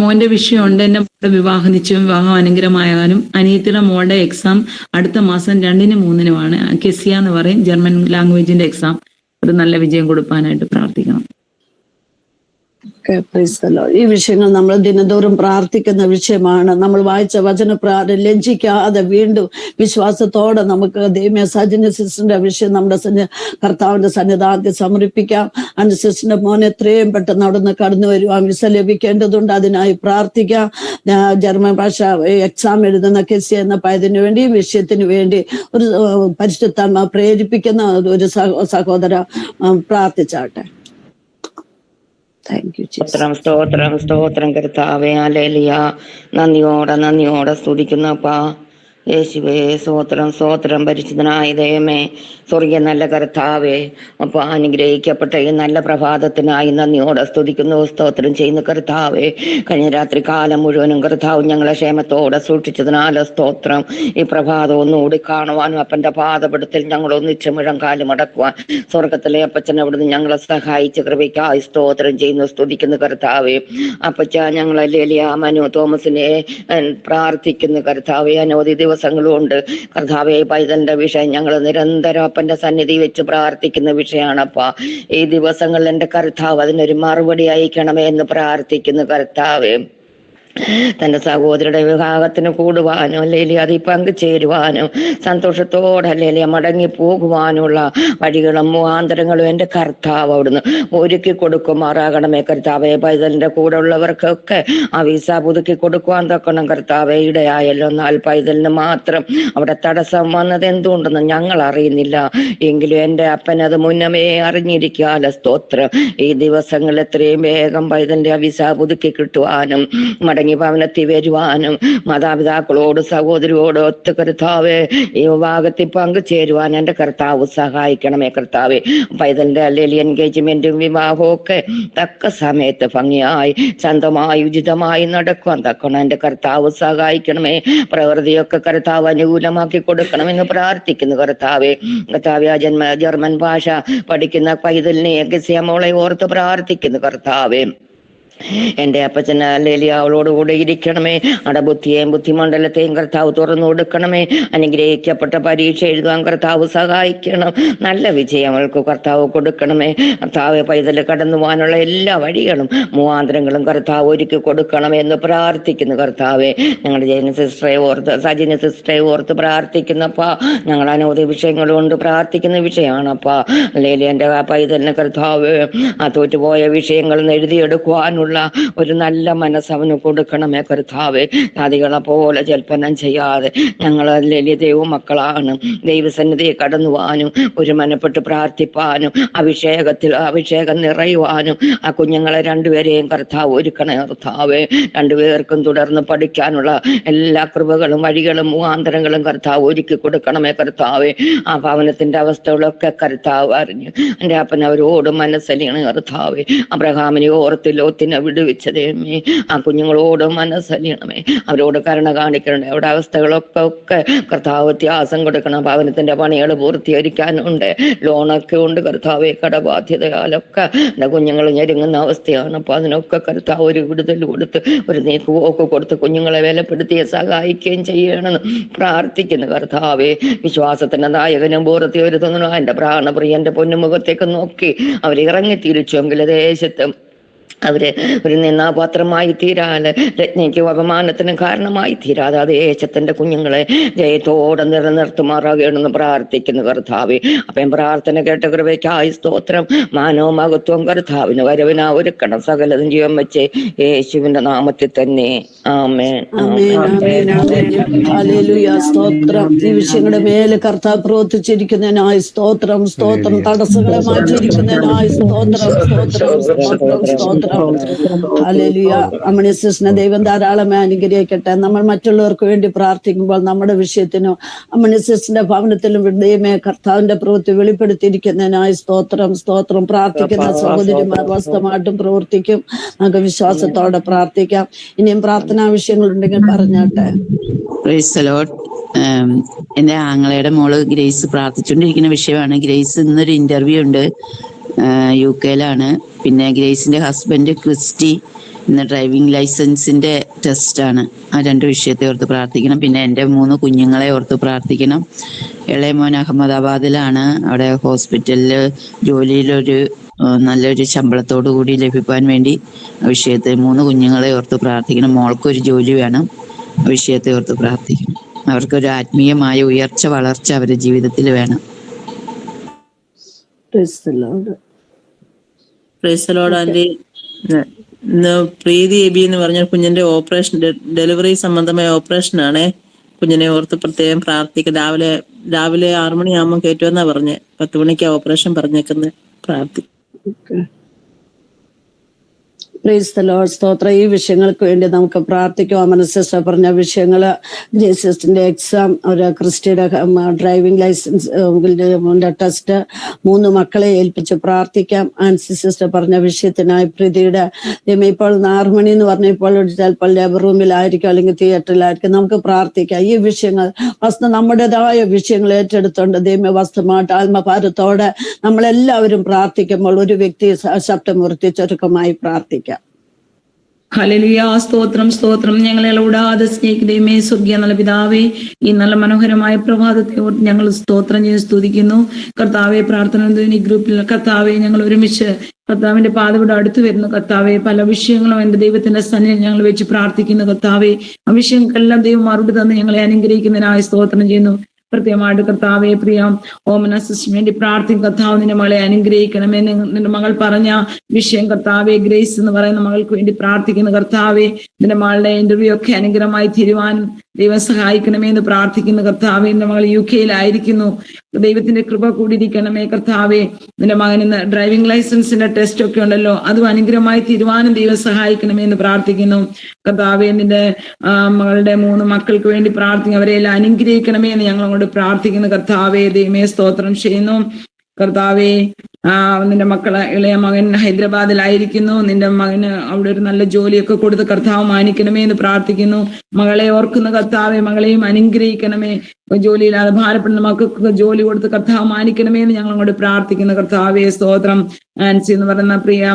മോന്റെ വിഷയമുണ്ട്. എന്റെ മോളുടെ വിവാഹ നിശ്ചയം, വിവാഹം അനുഗ്രഹമാകാനും അനിയത്തിയുടെ മോളുടെ എക്സാം അടുത്ത മാസം 2-നും 3-നുമാണ്. കെസിയ എന്ന് പറയും, ജർമ്മൻ ലാംഗ്വേജിന്റെ എക്സാം. ഒരു നല്ല വിജയം കൊടുക്കാനായിട്ട് പ്രാർത്ഥിക്കണം. ഈ വിഷയങ്ങൾ നമ്മൾ ദിനംതോറും പ്രാർത്ഥിക്കുന്ന വിഷയമാണ്. നമ്മൾ വായിച്ച വചനപ്രകാരം ലജ്ജിക്കാതെ വീണ്ടും വിശ്വാസത്തോടെ നമുക്ക് ദൈവമേ സജന സിസ്റ്ററിന്റെ വിഷയം നമ്മുടെ കർത്താവിന്റെ സന്നിധാനത്തിൽ സമർപ്പിക്കാം. അനുസിസ്റ്ററിന്റെ മോനെ എത്രയും പെട്ടെന്ന് അവിടെ നിന്ന് കടന്നു വരുവാൻ വിസ ലഭിക്കേണ്ടതുണ്ട്. അതിനായി പ്രാർത്ഥിക്കാം. ജർമ്മൻ ഭാഷ എക്സാം എഴുതുന്ന കെസി എന്ന പയ്യതിനു വേണ്ടി, വിഷയത്തിന് വേണ്ടി ഒരു പരിശുദ്ധാത്മാ പ്രേരിപ്പിക്കുന്ന ഒരു സഹോദര പ്രാർത്ഥിച്ചാട്ടെ. സ്തോത്രം, സ്തോത്രം കർത്താവേ. ഹല്ലേലൂയ. നന്ദിയോടെ സ്തുതിക്കുന്നപ്പാ യേശുവേ. സ്തോത്രം, സ്തോത്രം. പരിശുദ്ധനായ ദൈവമേ, സ്വർഗീയ നല്ല കർത്താവേ, അപ്പൊ അനുഗ്രഹിക്കപ്പെട്ട ഈ നല്ല പ്രഭാതത്തിനായി നന്ദിയോടെ സ്തുതിക്കുന്നു, സ്തോത്രം ചെയ്യുന്ന കർത്താവേ. കഴിഞ്ഞ രാത്രി കാലം മുഴുവനും കർത്താവ് ഞങ്ങളെ ക്ഷേമത്തോടെ സൂക്ഷിച്ചതിനാല് സ്തോത്രം. ഈ പ്രഭാതം ഒന്നുകൂടി കാണുവാനും അപ്പന്റെ പാദപീഠത്തിൽ ഞങ്ങൾ ഒന്നിച്ച് മുഴങ്കാലം അടക്കുവാൻ സ്വർഗത്തിലെ അപ്പച്ചൻ അവിടുന്ന് ഞങ്ങളെ സഹായിച്ച കൃപയ്ക്കായി സ്തോത്രം ചെയ്യുന്നു, സ്തുതിക്കുന്നു കർത്താവേ. അപ്പച്ച ഞങ്ങളെ ലേലിയ മനു തോമസിനെ പ്രാർത്ഥിക്കുന്നു കർത്താവേ. അനവധി ദിവസങ്ങളും ഉണ്ട് കർത്താവേ. പൈതലിന്റെ വിഷയം ഞങ്ങൾ നിരന്തരം അപ്പന്റെ സന്നിധി വെച്ച് പ്രാർത്ഥിക്കുന്ന വിഷയമാണപ്പാ. ഈ ദിവസങ്ങളിൽ എന്റെ കർത്താവ് അതിനൊരു മറുപടി അയക്കണമേ എന്ന് പ്രാർത്ഥിക്കുന്നു കർത്താവേ. തന്റെ സഹോദരിയുടെ വിവാഹത്തിന് കൂടുവാനും അല്ലെങ്കിൽ അതിൽ പങ്കുചേരുവാനും സന്തോഷത്തോടെ അല്ലെങ്കിൽ മടങ്ങി പോകുവാനുള്ള വഴികളും മുഖാന്തരങ്ങളും എൻ്റെ കർത്താവ് അവിടുന്ന് ഒരുക്കി കൊടുക്കുമാറാകണമേ കർത്താവെ. പൈതലിന്റെ കൂടെ ഉള്ളവർക്കൊക്കെ ആ വിസ പുതുക്കി കൊടുക്കുവാൻ തക്കണം കർത്താവെ. ഇടയായല്ലോ, എന്നാൽ പൈതലിന് മാത്രം അവിടെ തടസ്സം വന്നത് എന്തുകൊണ്ടെന്ന് ഞങ്ങൾ അറിയുന്നില്ല. എങ്കിലും എൻ്റെ അപ്പൻ അത് മുന്നമേ അറിഞ്ഞിരിക്കാല. സ്തോത്രം. ഈ ദിവസങ്ങളിൽ എത്രയും വേഗം പൈതലിന്റെ ആ വിസ പുതുക്കി കിട്ടുവാനും മടങ്ങി ഭവനത്തിൽ വരുവാനും മാതാപിതാക്കളോട് സഹോദരിയോട് ഒത്ത കർത്താവെ ഈ വിഭാഗത്തിൽ പങ്കുചേരുവാൻ എൻ്റെ കർത്താവ് സഹായിക്കണമേ കർത്താവെ. പൈതലിന്റെ അല്ലെങ്കിൽ എൻഗേജ്മെന്റും വിവാഹവും ഒക്കെ തക്ക സമയത്ത് ഭംഗിയായി ശാന്തമായി ഉചിതമായി നടക്കുവാൻ തക്കണം എൻ്റെ കർത്താവ് സഹായിക്കണമേ. പ്രകൃതിയൊക്കെ കർത്താവ് അനുകൂലമാക്കി കൊടുക്കണമെന്ന് പ്രാർത്ഥിക്കുന്നു കർത്താവെ. കർത്താവെ, ആ ജർമ്മൻ ഭാഷ പഠിക്കുന്ന പൈതലിനെ മോളെ ഓർത്ത് പ്രാർത്ഥിക്കുന്നു കർത്താവെ. എൻ്റെ അപ്പച്ചൻ അല്ലെങ്കിൽ അവളോടുകൂടെ ഇരിക്കണമേ. അടബുദ്ധിയെയും ബുദ്ധിമണ്ഡലത്തെയും കർത്താവ് തുറന്നു കൊടുക്കണമേ. അനുഗ്രഹിക്കപ്പെട്ട പരീക്ഷ എഴുതാൻ കർത്താവ് സഹായിക്കണം. നല്ല വിജയം അവൾക്ക് കർത്താവ് കൊടുക്കണമേ. കർത്താവ് പൈതല് കടന്നു പോകാനുള്ള എല്ലാ വഴികളും മുഖാന്തരങ്ങളും കർത്താവ് ഒരുക്കി കൊടുക്കണമേ എന്ന് പ്രാർത്ഥിക്കുന്നു കർത്താവെ. ഞങ്ങളുടെ ജയന സിസ്റ്ററെ ഓർത്ത്, സജിന സിസ്റ്ററെ ഓർത്ത് പ്രാർത്ഥിക്കുന്നപ്പാ. ഞങ്ങൾ അനവധി വിഷയങ്ങൾ കൊണ്ട് പ്രാർത്ഥിക്കുന്ന വിഷയമാണപ്പാ. അല്ലെങ്കിൽ എൻ്റെ പൈതലിന് കർത്താവ് ആ തോറ്റുപോയ വിഷയങ്ങൾ എഴുതിയെടുക്കുവാനുള്ള ഒരു നല്ല മനസ്സ് അവന് കൊടുക്കണമേ കർത്താവെ. നദികളെ പോലെ ജൽപ്പനം ചെയ്യാതെ ഞങ്ങൾ അല്ലെങ്കിൽ ദൈവമക്കളാണ്. ദൈവസന്നിധിയെ കടന്നു പോകാനും ഒരു മനപ്പെട്ട് പ്രാർത്ഥിപ്പാനും അഭിഷേകം നിറയുവാനും ആ കുഞ്ഞുങ്ങളെ രണ്ടുപേരെയും കർത്താവ് ഒരുക്കണേ കർത്താവെ. രണ്ടുപേർക്കും തുടർന്ന് പഠിക്കാനുള്ള എല്ലാ കൃപകളും വഴികളും മുഖാന്തരങ്ങളും കർത്താവ് ഒരുക്കി കൊടുക്കണമേ കർത്താവെ. ആ ഭവനത്തിന്റെ അവസ്ഥകളൊക്കെ കർത്താവ് അറിഞ്ഞു എൻ്റെ അപ്പൻ അവരോട് മനസ്സലിയണേ കർത്താവെ. അബ്രഹാമിനെ ഓർത്ത് ലോത്തിനെ വിടുവിച്ചതേമേ. ആ കുഞ്ഞുങ്ങളോട് മനസ്സലിയണമേ. അവരോട് കരുണ കാണിക്കണമേ. അവിടെ അവസ്ഥകളൊക്കെ കർത്താവ് വ്യത്യാസം കൊടുക്കണം. ഭവനത്തിന്റെ പണികൾ പൂർത്തീകരിക്കാനുണ്ട്, ലോണൊക്കെ ഉണ്ട് കർത്താവെ. കടബാധ്യതയാലൊക്കെ എൻ്റെ കുഞ്ഞുങ്ങൾ ഞെരുങ്ങുന്ന അവസ്ഥയാണ്. അപ്പൊ അതിനൊക്കെ കർത്താവ് ഒരു വിടുതൽ കൊടുത്ത് ഒരു നീക്കുപോക്ക് കൊടുത്ത് കുഞ്ഞുങ്ങളെ വിലപ്പെടുത്തി സഹായിക്കുകയും ചെയ്യണമെന്ന് പ്രാർത്ഥിക്കുന്നു കർത്താവെ. വിശ്വാസത്തിന്റെ നായകനും പൂർത്തി വരുത്തുന്നു എൻ്റെ പ്രാണപ്രിയന്റെ പൊന്നുമുഖത്തേക്ക് നോക്കി അവർ ഇറങ്ങി തിരിച്ചുവെങ്കിൽ ദേശത്ത് അവര് ഒരു നിന്നാപാത്രമായി തീരാതെ, രജ്ഞയ്ക്കും അപമാനത്തിനും കാരണമായി തീരാതെ ആ ദേശത്തിന്റെ കുഞ്ഞുങ്ങളെ ജയത്തോടെ നിലനിർത്തുമാറാകണമെന്ന് പ്രാർത്ഥിക്കുന്നു കർത്താവെ. അപ്പം പ്രാർത്ഥന കേട്ട കൃപയ്ക്കായി സ്തോത്രം. മാനവും മഹത്വവും കർത്താവിന് വരവിനാ ഒരുക്കണം. സകലതും ജീവൻ വെച്ച് യേശുവിന്റെ നാമത്തിൽ തന്നെ ആമേൻ. സ്തോത്രം. ഈ വിഷയങ്ങളുടെ മേലെ കർത്താവ് പ്രവർത്തിച്ചിരിക്കുന്നതിനായി സ്തോത്രം. സ്തോത്രം. തടസ്സങ്ങളെ മാറ്റിയിരിക്കുന്നതിനായി സ്തോത്രം. സ്തോത്രം. സ്തോത്രം. സ്തോത്രം. ഹല്ലേലൂയ. അമ്മണിസിനെ ദൈവം ധാരാളമായി അനുഗ്രഹിക്കട്ടെ. നമ്മൾ മറ്റുള്ളവർക്ക് വേണ്ടി പ്രാർത്ഥിക്കുമ്പോൾ നമ്മുടെ വിഷയത്തിനും അമ്മണിസിന്റെ ഭവനത്തിലും ദൈവമേ കർത്താവിന്റെ പ്രവൃത്തി വെളിപ്പെടുത്തിയിരിക്കുന്നതിനായി സ്തോത്രം. സ്തോത്രം. പ്രാർത്ഥിക്കുന്ന സഹോദരിമാർ വസ്തുമായിട്ടും പ്രവർത്തിക്കും. നമുക്ക് വിശ്വാസത്തോടെ പ്രാർത്ഥിക്കാം. ഇനിയും പ്രാർത്ഥനാ വിഷയങ്ങളുണ്ടെങ്കിൽ പറഞ്ഞാട്ടെ. Price the Lord. എന്റെ ആങ്ങളയുടെ മോള് ഗ്രേസ് പ്രാർത്ഥിച്ചുകൊണ്ടിരിക്കുന്ന വിഷയമാണ്. ഗ്രേസ് ഇന്നൊരു ഇന്റർവ്യൂ ഉണ്ട്, UK-ലാണ്. പിന്നെ ഗ്രേസിന്റെ ഹസ്ബൻഡ് ക്രിസ്റ്റി ഇന്ന് ഡ്രൈവിംഗ് ലൈസൻസിന്റെ ടെസ്റ്റാണ്. ആ 2 വിഷയത്തെ ഓർത്ത് പ്രാർത്ഥിക്കണം. പിന്നെ എൻ്റെ 3 കുഞ്ഞുങ്ങളെ ഓർത്ത് പ്രാർത്ഥിക്കണം. ഇളയ മോൻ അഹമ്മദാബാദിലാണ്. അവിടെ ഹോസ്പിറ്റലിൽ ജോലിയിലൊരു നല്ലൊരു ശമ്പളത്തോടു കൂടി ലഭിക്കാൻ വേണ്ടി വിഷയത്തെ 3 കുഞ്ഞുങ്ങളെ ഓർത്ത് പ്രാർത്ഥിക്കണം. മോൾക്കൊരു ജോലി വേണം. വിഷയത്തെ ഓർത്ത് പ്രാർത്ഥിക്കണം. അവർക്കൊരു ആത്മീയമായ ഉയർച്ച വളർച്ച അവരുടെ ജീവിതത്തിൽ വേണം. ആന്റി, ഇന്ന് പ്രീതി എബി എന്ന് പറഞ്ഞ കുഞ്ഞിന്റെ ഓപ്പറേഷൻ, ഡെലിവറി സംബന്ധമായ ഓപ്പറേഷൻ ആണേ. കുഞ്ഞിനെ ഓർത്ത് പ്രത്യേകം പ്രാർത്ഥിക്കും. രാവിലെ 6 മണിയാകുമ്പോൾ കയറ്റുമെന്നാ പറഞ്ഞ്. 10 മണിക്കാ ഓപ്പറേഷൻ പറഞ്ഞേക്കുന്നത്. പ്രാർത്ഥിക്കും. Price the Lord. സ്തോത്രം. ഈ വിഷയങ്ങൾക്ക് വേണ്ടി നമുക്ക് പ്രാർത്ഥിക്കാം. അമന സിസ്റ്റർ പറഞ്ഞ വിഷയങ്ങള്, ഗ്രേസിന്റെ എക്സാം, ഒരു ക്രിസ്റ്റിയുടെ ഡ്രൈവിംഗ് ലൈസൻസ് ടെസ്റ്റ്, 3 മക്കളെ ഏൽപ്പിച്ച് പ്രാർത്ഥിക്കാം. ആൻസി സിസ്റ്റർ പറഞ്ഞ വിഷയത്തിനായി പ്രീതിയുടെ ഇപ്പോൾ 6 മണി എന്ന് പറഞ്ഞപ്പോൾ ചിലപ്പോൾ ലേബർ റൂമിലായിരിക്കും അല്ലെങ്കിൽ തിയേറ്ററിലായിരിക്കും. നമുക്ക് പ്രാർത്ഥിക്കാം. ഈ വിഷയങ്ങൾ നമ്മുടേതായ വിഷയങ്ങൾ ഏറ്റെടുത്തുകൊണ്ട് ദൈവ വസ്തുമായിട്ട് ആത്മഭാരത്തോടെ നമ്മളെല്ലാവരും പ്രാർത്ഥിക്കുമ്പോൾ ഒരു വ്യക്തി ശബ്ദമുയർത്തി ചുരുക്കമായി പ്രാർത്ഥിക്കാം. ഹല്ലേലൂയ. സ്തോത്രം. സ്തോത്രം. ഞങ്ങളെ കൂടാതെ സ്നേഹിക്കുന്നേ സ്വർഗീയ നല്ല പിതാവേ, ഈ നല്ല മനോഹരമായ പ്രഭാതത്തെ ഞങ്ങൾ സ്തോത്രം ചെയ്ത് സ്തുതിക്കുന്നു കർത്താവെ. പ്രാർത്ഥന ഗ്രൂപ്പിൽ കർത്താവെ ഞങ്ങൾ ഒരുമിച്ച് കർത്താവിന്റെ പാതയുടെ അടുത്ത് വരുന്ന കർത്താവെ, പല വിഷയങ്ങളും എന്റെ ദൈവത്തിന്റെ സന്നിധിയിൽ ഞങ്ങൾ വെച്ച് പ്രാർത്ഥിക്കുന്ന കർത്താവെ, ആ വിഷയങ്ങൾക്കെല്ലാം ദൈവം മറുപടി തന്ന് ഞങ്ങളെ അനുഗ്രഹിക്കുന്നതിനായി സ്തോത്രം ചെയ്യുന്നു. പ്രത്യേകമായിട്ട് കർത്താവെ, പ്രിയ ഓമന സിസ്റ്ററിന് വേണ്ടി പ്രാർത്ഥിക്കും. കർത്താവ് നിന്റെ മകളെ അനുഗ്രഹിക്കണമേ. നിന്റെ മകൾ പറഞ്ഞ വിഷയം കർത്താവെ, ഗ്രേസ് എന്ന് പറയുന്ന മകൾക്ക് വേണ്ടി പ്രാർത്ഥിക്കുന്ന കർത്താവെ, നിന്റെ മകളുടെ ഇന്റർവ്യൂ ഒക്കെ അനുഗ്രഹമായി തീരുവാനും ദൈവം സഹായിക്കണമേ എന്ന് പ്രാർത്ഥിക്കുന്ന കർത്താവെ. നിന്റെ മകൾ UK-യിലായിരിക്കുന്നു, ദൈവത്തിന്റെ കൃപ കൂടിയിരിക്കണമേ കർത്താവെ. നിന്റെ മകന് ഡ്രൈവിംഗ് ലൈസൻസിന്റെ ടെസ്റ്റ് ഒക്കെ ഉണ്ടല്ലോ, അതും അനുഗ്രഹമായി തീരുവാനും ദൈവം സഹായിക്കണമേ എന്ന് പ്രാർത്ഥിക്കുന്നു കർത്താവെ. നിന്റെ മകളുടെ 3 മക്കൾക്ക് വേണ്ടി പ്രാർത്ഥിക്കും, അവരെല്ലാം അനുഗ്രഹിക്കണമേ എന്ന് ഞങ്ങൾ അങ്ങോട്ട് പ്രാർത്ഥിക്കുന്നു കർത്താവെ. ദൈവമേ സ്തോത്രം ചെയ്യുന്നു കർത്താവെ. നിന്റെ മക്കളെ ഇളയ മകൻ ഹൈദരാബാദിലായിരിക്കുന്നു, നിന്റെ മകന് അവിടെ ഒരു നല്ല ജോലിയൊക്കെ കൊടുത്ത് കർത്താവ് മാനിക്കണമേ എന്ന് പ്രാർത്ഥിക്കുന്നു. മകളെ ഓർക്കുന്ന കർത്താവെ, മകളെയും അനുഗ്രഹിക്കണമേ. ജോലിയില്ലാതെ ഭാരപ്പെടുന്ന മക്കൾക്ക് ജോലി കൊടുത്ത് കർത്താവ് മാനിക്കണമേ എന്ന് ഞങ്ങൾ അങ്ങോട്ട് പ്രാർത്ഥിക്കുന്നു കർത്താവെ. സ്തോത്രം. ആൻസി എന്ന് പറയുന്ന പ്രിയ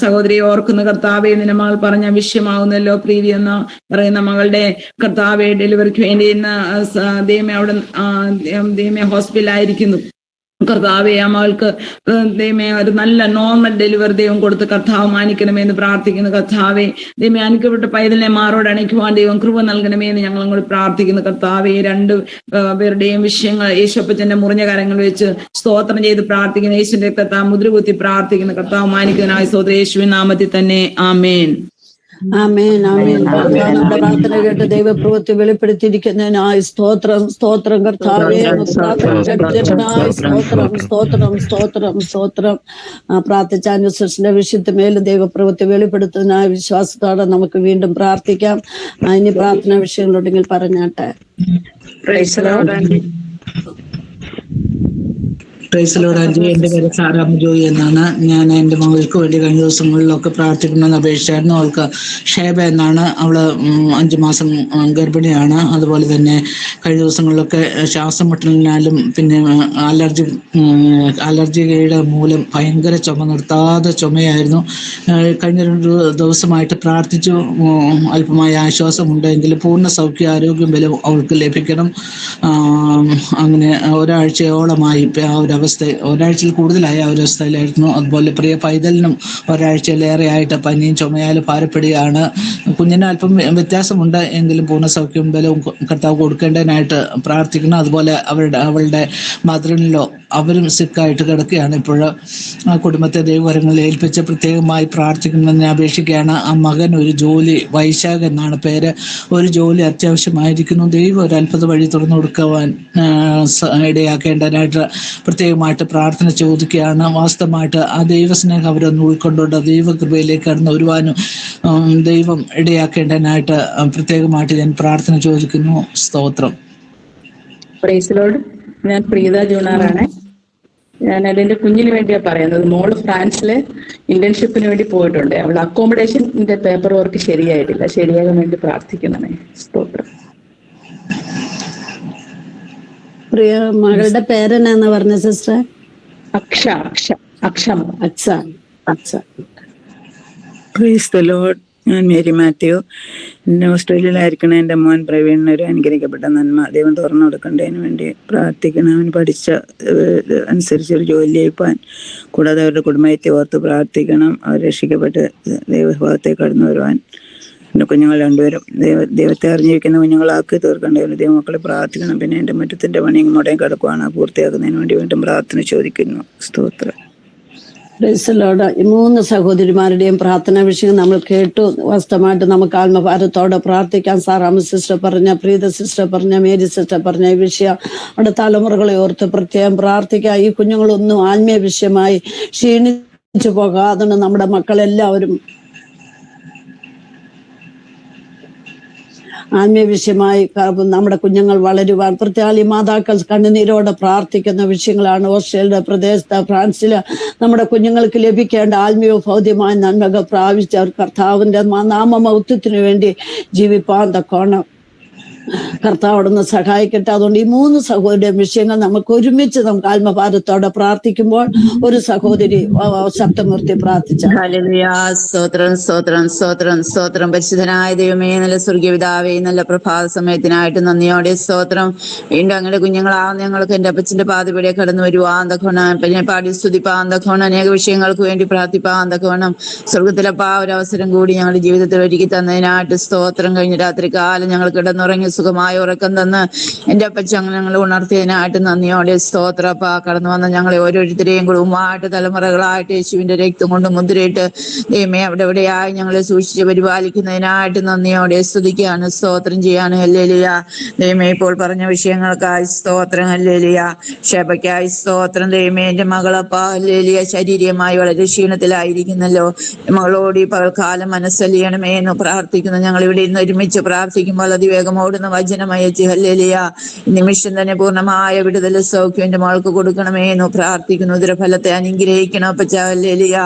സഹോദരിയെ ഓർക്കുന്ന കർത്താവെ, നിന്റെ മകൾ പറഞ്ഞ വിഷയമാകുന്നല്ലോ പ്രീതി എന്ന് പറയുന്ന മകളുടെ കർത്താവെ ഡെലിവറിക്ക് വേണ്ടി ഇന്ന് ദൈവമേ ഹോസ്പിറ്റലായിരിക്കുന്നു കർത്താവെ. ആ മകൾക്ക് ദൈവമേ ഒരു നല്ല നോർമൽ ഡെലിവറി ദൈവം കൊടുത്ത് കർത്താവ് മാനിക്കണമേ എന്ന് പ്രാർത്ഥിക്കുന്നു കർത്താവെ. ദൈവമേ അനുഗ്രഹപ്പെട്ട പൈതലിനെ മാറോട് അണയ്ക്കുവാൻ ദൈവം കൃപ നൽകണമേ എന്ന് ഞങ്ങൾ അങ്ങോട്ട് പ്രാർത്ഥിക്കുന്നു കർത്താവെ. 2 പേരുടെയും വിഷയങ്ങൾ യേശുപ്പച്ചന്റെ മുറിഞ്ഞ കരങ്ങൾ വെച്ച് സ്തോത്രം ചെയ്ത് പ്രാർത്ഥിക്കുന്നു. യേശുവിന്റെ രക്തത്താൽ മുദ്രകുത്തി പ്രാർത്ഥിക്കുന്നു കർത്താവ് മാനിക്കുന്നതിനായി സ്തോത്രം. യേശുവിൻ നാമത്തിൽ തന്നെ ആമേൻ. ആമേൻ ആമേൻ. നമ്മുടെ പ്രാർത്ഥന കേട്ട് ദൈവപ്രവൃത്തി വെളിപ്പെടുത്തിയിരിക്കുന്നതിനായി സ്തോത്രം സ്തോത്രം കർത്താവേ. സ്തോത്രം സ്തോത്രം സ്തോത്രം സ്തോത്രം. പ്രാർത്ഥിച്ച അനുസരിച്ചിന്റെ വിഷയത്തിന് മേലും ദൈവപ്രവൃത്തി വെളിപ്പെടുത്തുന്നതിനായി വിശ്വാസത്തോടെ നമുക്ക് വീണ്ടും പ്രാർത്ഥിക്കാം. ഇനി പ്രാർത്ഥന വിഷയങ്ങളുണ്ടെങ്കിൽ പറഞ്ഞാട്ടെ. പ്രൈസലോടാൻജി, എൻ്റെ പേര് സാറാം ജോയി എന്നാണ്. ഞാൻ എൻ്റെ മകൾക്ക് വേണ്ടി കഴിഞ്ഞ ദിവസങ്ങളിലൊക്കെ പ്രാർത്ഥിക്കണമെന്ന് അപേക്ഷിച്ചായിരുന്നു. അവൾക്ക് ഷേബ എന്നാണ്. അവള് 5 മാസം ഗർഭിണിയാണ്. അതുപോലെ തന്നെ കഴിഞ്ഞ ദിവസങ്ങളിലൊക്കെ ശ്വാസം മുട്ടലിനാലും പിന്നെ അലർജിയുടെ മൂലം ഭയങ്കര ചുമ, നിർത്താതെ ചുമയായിരുന്നു. കഴിഞ്ഞ 2 ദിവസമായിട്ട് പ്രാർത്ഥിച്ചു. അല്പമായ ആശ്വാസമുണ്ടെങ്കിലും പൂർണ്ണ സൗഖ്യ ആരോഗ്യം ബലം അവൾക്ക് ലഭിക്കണം. അങ്ങനെ ഒരാഴ്ചയോളമായി ആ ഒരു അവസ്ഥ, ഒരാഴ്ചയിൽ കൂടുതലായ ആ ഒരു അവസ്ഥയിലായിരുന്നു. അതുപോലെ പ്രിയ പൈതലിനും ഒരാഴ്ചയിലേറെ ആയിട്ട് പനിയും ചുമയാലും ഭാരപ്പെടുകയാണ്. കുഞ്ഞിന് അല്പം വ്യത്യാസമുണ്ട് എങ്കിലും പൂർണ്ണ സൗഖ്യം ബലവും കർത്താവ് കൊടുക്കേണ്ടതിനായിട്ട് പ്രാർത്ഥിക്കണം. അതുപോലെ അവളുടെ മദറിനിലോ അവരും സിക്കായിട്ട് കിടക്കുകയാണ്. ഇപ്പോൾ ആ കുടുംബത്തെ ദൈവവരങ്ങളിൽ ഏൽപ്പിച്ച് പ്രത്യേകമായി പ്രാർത്ഥിക്കണമെന്ന് അപേക്ഷിക്കുകയാണ്. ആ മകൻ ഒരു ജോലി, വൈശാഖ് എന്നാണ് പേര്, ഒരു ജോലി അത്യാവശ്യമായിരിക്കുന്നു. ദൈവം ഒരു അത്ഭുത വഴി തുറന്നു കൊടുക്കുവാൻ ഇടയാക്കേണ്ടതിനായിട്ട് പ്രത്യേകമായിട്ട് പ്രാർത്ഥന ചോദിക്കുകയാണ്. വാസ്തവമായിട്ട് ആ ദൈവസ്നേഹം അവരൊന്ന് ഉൾക്കൊണ്ടുകൊണ്ട് ദൈവകൃപയിലേക്ക് കടന്നു വരുവാനും ദൈവം ഇടയാക്കേണ്ടതിനായിട്ട് പ്രത്യേകമായിട്ട് ഞാൻ പ്രാർത്ഥന ചോദിക്കുന്നു. സ്തോത്രം. Praise Lord. ഞാൻ പ്രീത ജൂണാറാണ്. ഞാൻ അതിന്റെ കുഞ്ഞിന് വേണ്ടിയാണ് പറയുന്നത്. മോള് ഫ്രാൻസില് ഇന്റേൺഷിപ്പിന് വേണ്ടി പോയിട്ടുണ്ട്. അവളുടെ അക്കോമഡേഷന്റെ പേപ്പർ വർക്ക് ശരിയായിട്ടില്ല. ശരിയാകാൻ വേണ്ടി പ്രാർത്ഥിക്കണമേ. സ്തോത്രം. പ്രിയ മകളുടെ പേരെന്നാന്ന് പറഞ്ഞ sister? Aksha. Praise the lord. ഞാൻ മേരി മാത്യു. എന്നെ ഓസ്ട്രേലിയയിലായിരിക്കണം എൻ്റെ മോൻ പ്രവീണിന് ഒരു അനുഗ്രഹിക്കപ്പെട്ട നന്മ ദൈവം തുറന്നു കൊടുക്കേണ്ടതിന് വേണ്ടി പ്രാർത്ഥിക്കണം. അവൻ പഠിച്ച അനുസരിച്ച് ഒരു ജോലി ചെയ്യിപ്പാൻ, കൂടാതെ അവരുടെ കുടുംബത്തെ ഓർത്ത് പ്രാർത്ഥിക്കണം. അവർ രക്ഷിക്കപ്പെട്ട് ദൈവഭാഗത്തേക്ക് കടന്നു വരുവാൻ എൻ്റെ കുഞ്ഞുങ്ങൾ 2 പേരും ദൈവത്തെ അറിഞ്ഞിരിക്കുന്ന കുഞ്ഞുങ്ങളാക്കി തീർക്കേണ്ടതിന് ദൈവമക്കളെ പ്രാർത്ഥിക്കണം. പിന്നെ എൻ്റെ മുറ്റത്തിൻ്റെ പണി ഇങ്ങോട്ടേയും കിടക്കുവാണ്, പൂർത്തിയാക്കുന്നതിന് വേണ്ടി വീണ്ടും പ്രാർത്ഥന ചോദിക്കുന്നു. സ്തോത്രം. ഈ 3 സഹോദരിമാരുടെയും പ്രാർത്ഥന വിഷയം നമ്മൾ കേട്ടു. വാസ്തവമായിട്ട് നമുക്ക് ആത്മഭാരത്തോടെ പ്രാർത്ഥിക്കാം. സാറാമ്മ സിസ്റ്റർ പറഞ്ഞ, പ്രീത സിസ്റ്റർ പറഞ്ഞ, മേരി സിസ്റ്റർ പറഞ്ഞ ഈ വിഷയം അവിടെ തലമുറകളെ ഓർത്ത് പ്രത്യേകം പ്രാർത്ഥിക്കാം. ഈ കുഞ്ഞുങ്ങളൊന്നും ആത്മീയ വിഷയമായി ക്ഷീണിച്ചു പോകാതെ നമ്മുടെ മക്കളെല്ലാവരും ആത്മീയ വിഷയമായി നമ്മുടെ കുഞ്ഞുങ്ങൾ വളരുവാൻ പ്രത്യേക മാതാക്കൾ കണ്ണുനീരോടെ പ്രാർത്ഥിക്കുന്ന വിഷയങ്ങളാണ്. ഓസ്ട്രേലിയ പ്രദേശത്ത്, ഫ്രാൻസില് നമ്മുടെ കുഞ്ഞുങ്ങൾക്ക് ലഭിക്കേണ്ട ആത്മീയ ഭൗതികമായ നന്മകൾ പ്രാപിച്ചവർ കർത്താവിന്റെ നാമമൗത്വത്തിനു വേണ്ടി ജീവിപ്പാൻ തക്കോണം കർത്താവ് അവിടുന്ന് സഹായിക്കട്ടെ. അതുകൊണ്ട് ഈ 3 സഹോദര വിഷയങ്ങൾ നമുക്ക് ഒരുമിച്ച് നമുക്ക് ആത്മഭാരത്തോടെ പ്രാർത്ഥിക്കുമ്പോൾ ഒരു സഹോദരി ശബ്ദമൂർത്തി പ്രാർത്ഥിച്ച ഹല്ലേലൂയ. സ്തോത്രം സ്തോത്രം സ്തോത്രം സ്തോത്രം. പരിശുദ്ധനായ ദൈവമേ, നല്ല സ്വർഗീയ പിതാവേ, നല്ല പ്രഭാത സമയത്തിനായിട്ട് നന്ദിയോടെ സ്തോത്രം. വീണ്ടും അങ്ങനെ കുഞ്ഞുങ്ങളാവുന്ന ഞങ്ങൾക്ക് എന്റെ അപ്പച്ചന്റെ പാതപടിയെ കടന്നു വരുവാൻ തക്കോണം, പിന്നെ പാടി സ്തുതിപ്പാൻ തക്കോണം, അനേക വിഷയങ്ങൾക്ക് വേണ്ടി പ്രാർത്ഥിപ്പാൻ തക്കോണം. സ്വർഗത്തിലപ്പാ ഒരു അവസരം കൂടി ഞങ്ങളുടെ ജീവിതത്തിൽ ഒരുക്കി തന്നതിനായിട്ട് സ്തോത്രം. കഴിഞ്ഞ രാത്രി കാലം ഞങ്ങൾ കിടന്നുറങ്ങി സുഖമായ ഉറക്കം തന്ന് എന്റെ അപ്പച്ച അങ്ങനെ ഞങ്ങൾ ഉണർത്തിയതിനായിട്ട് നന്ദിയോടെ സ്തോത്രപ്പാ. കടന്നു വന്ന ഞങ്ങളെ ഓരോരുത്തരെയും കുടുംബമായിട്ട് തലമുറകളായിട്ട് യേശുവിന്റെ രക്തം കൊണ്ട് മുദ്രയിട്ട് ദൈവമേ അവിടെ എവിടെയായി ഞങ്ങളെ സൂക്ഷിച്ച് പരിപാലിക്കുന്നതിനായിട്ട് നന്ദിയോടെ സ്തുതിക്കുകയാണ്, സ്തോത്രം ചെയ്യാണ്. ഹല്ലേലൂയ. ദൈവമേ, ഇപ്പോൾ പറഞ്ഞ വിഷയങ്ങൾക്കായി സ്തോത്രം. ഹല്ലേലൂയ. ഷെബയ്ക്കായി സ്തോത്രം. ദൈവമേ, എന്റെ മകളപ്പാ ഹല്ലേലൂയ ശാരീരികമായി വളരെ ക്ഷീണത്തിലായിരിക്കുന്നല്ലോ. മകളോട് ഈ പകൽക്കാലം മനസ്സലിയണമേ എന്ന് പ്രാർത്ഥിക്കുന്നു. ഞങ്ങൾ ഇവിടെ ഇന്ന് ഒരുമിച്ച് പ്രാർത്ഥിക്കുമ്പോൾ അതിവേഗം ഓടുന്ന വചനമയച്ച് ഹല്ലേലൂയ നിമിഷം തന്നെ പൂർണ്ണമായ വിടുതൽ സൗഖ്യം എന്റെ മകൾക്ക് കൊടുക്കണമേ എന്ന് പ്രാർത്ഥിക്കുന്നു. ഉദരഫലത്തെ അനുഗ്രഹിക്കണം അപ്പച്ച. ഹല്ലേലൂയ.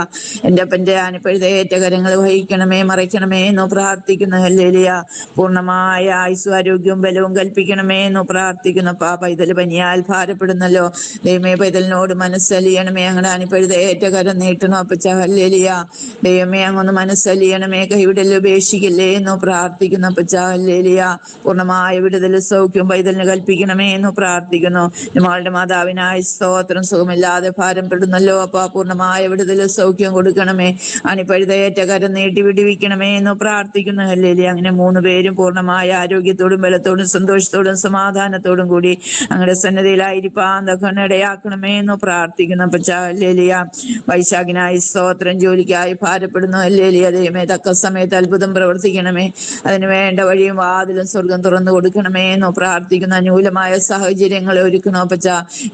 എന്റെ അപ്പന്റെ അനുപഴുതേറ്റ കരങ്ങൾ വഹിക്കണമേ, മറയ്ക്കണമേ എന്ന് പ്രാർത്ഥിക്കുന്നു. ഹല്ലേലൂയ. പൂർണ്ണമായ ആയുസ്വാരോഗ്യവും ബലവും കൽപ്പിക്കണമേ എന്ന് പ്രാർത്ഥിക്കുന്നു. പൈതൽ പനിയാൽ ഭാരപ്പെടുന്നല്ലോ. ദൈവമേ, പൈതലിനോട് മനസ്സലിയണമേ, അങ്ങനെ അനുപഴുതേറ്റ കരം നീട്ടണം അപ്പച്ച. ഹല്ലേലൂയ. ദൈവമേ, അങ്ങൊന്ന് മനസ്സലിയണമേ, കൈവിടല് ഉപേക്ഷിക്കല്ലേ എന്ന് പ്രാർത്ഥിക്കുന്നു അപ്പച്ച. ഹല്ലേലൂയ. പൂർണ്ണമായ വിടുതൽ സൗഖ്യം പൈതലിന് കൽപ്പിക്കണമേ എന്ന് പ്രാർത്ഥിക്കുന്നു. മകളുടെ മാതാവിനായി സ്തോത്രം. സുഖമില്ലാതെ ഭാരപ്പെടുന്നല്ലോ അപ്പ, പൂർണ്ണമായ വിടുതൽ സൗഖ്യം കൊടുക്കണമേ, അണിപ്പഴുതേറ്റ കരം നീട്ടി വിടുവിക്കണമേ എന്ന് പ്രാർത്ഥിക്കുന്നു. ഹല്ലേലൂയ. അങ്ങനെ 3 പേരും പൂർണ്ണമായ ആരോഗ്യത്തോടും ബലത്തോടും സന്തോഷത്തോടും സമാധാനത്തോടും കൂടി അങ്ങയുടെ സന്നദ്ധയിലായിരിക്കാൻ ഇടയാക്കണമേ എന്ന് പ്രാർത്ഥിക്കുന്നു അപ്പച്ച. ഹല്ലേലൂയ. വൈശാഖിനായി സ്തോത്രം. ജോലിക്കായി ഭാരപ്പെടുന്നു. ഹല്ലേലൂയ. ദൈവമേ, തക്ക സമയത്ത് അത്ഭുതം പ്രവർത്തിക്കണമേ, അതിന് വേണ്ട വഴിയും വാതിലും സ്വർഗം തുറന്നു കൊടുക്കണമേ എന്ന് പ്രാർത്ഥിക്കുന്നു. അനുകൂലമായ സാഹചര്യങ്ങളെ ഒരുക്കണോ അപ്പച്ച.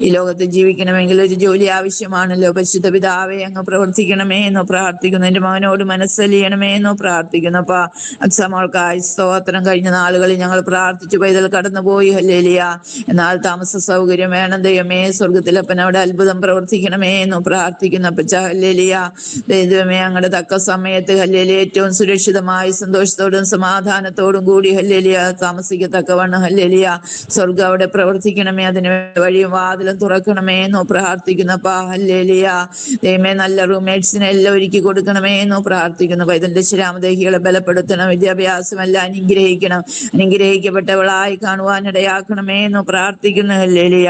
ഈ ലോകത്ത് ജീവിക്കണമെങ്കിൽ ഒരു ജോലി ആവശ്യമാണല്ലോ. പരിശുദ്ധ പിതാവേ, അങ്ങ് പ്രവർത്തിക്കണമേ എന്ന് പ്രാർത്ഥിക്കുന്നു. എന്റെ മകനോട് മനസ്സലിയണമേ എന്ന് പ്രാർത്ഥിക്കുന്നു അപ്പ. അക്സമോൾക്കായി സ്തോത്രം. കഴിഞ്ഞ നാളുകളിൽ ഞങ്ങൾ പ്രാർത്ഥിച്ചു പൈതൽ കടന്നുപോയി. ഹല്ലേലൂയ. എന്നാൽ താമസ സൗകര്യം വേണം ദൈവമേ. സ്വർഗത്തിലപ്പൻ അവിടെ അത്ഭുതം പ്രവർത്തിക്കണമേ എന്ന് പ്രാർത്ഥിക്കുന്നു അപ്പച്ച. ഹല്ലേലൂയ. ദൈവമേ, അങ്ങയുടെ തക്ക സമയത്ത് ഹല്ലേലൂയ ഏറ്റവും സുരക്ഷിതമായി സന്തോഷത്തോടും സമാധാനത്തോടും കൂടി ഹല്ലേലൂയ താമസിക്കത്തക്കവണ്ണം ഹല്ലേലൂയ സ്വർഗം അവിടെ പ്രവർത്തിക്കണമേ, അതിന് വഴിയും വാതിലും തുറക്കണമേ എന്ന് പ്രാർത്ഥിക്കുന്നപ്പ. ഹല്ലേലൂയ. ദൈവമേ, നല്ല റൂംമേറ്റ്സിനെ എല്ലാം ഒരുക്കി കൊടുക്കണമേ എന്ന് പ്രാർത്ഥിക്കുന്നു. പൈതലിന്റെ ശരാമദേഹികളെ ബലപ്പെടുത്തണം, വിദ്യാഭ്യാസമെല്ലാം അനുഗ്രഹിക്കണം, അനുഗ്രഹിക്കപ്പെട്ടവളായി കാണുവാനിടയാക്കണമേ എന്ന് പ്രാർത്ഥിക്കുന്നു. ഹല്ലേലൂയ.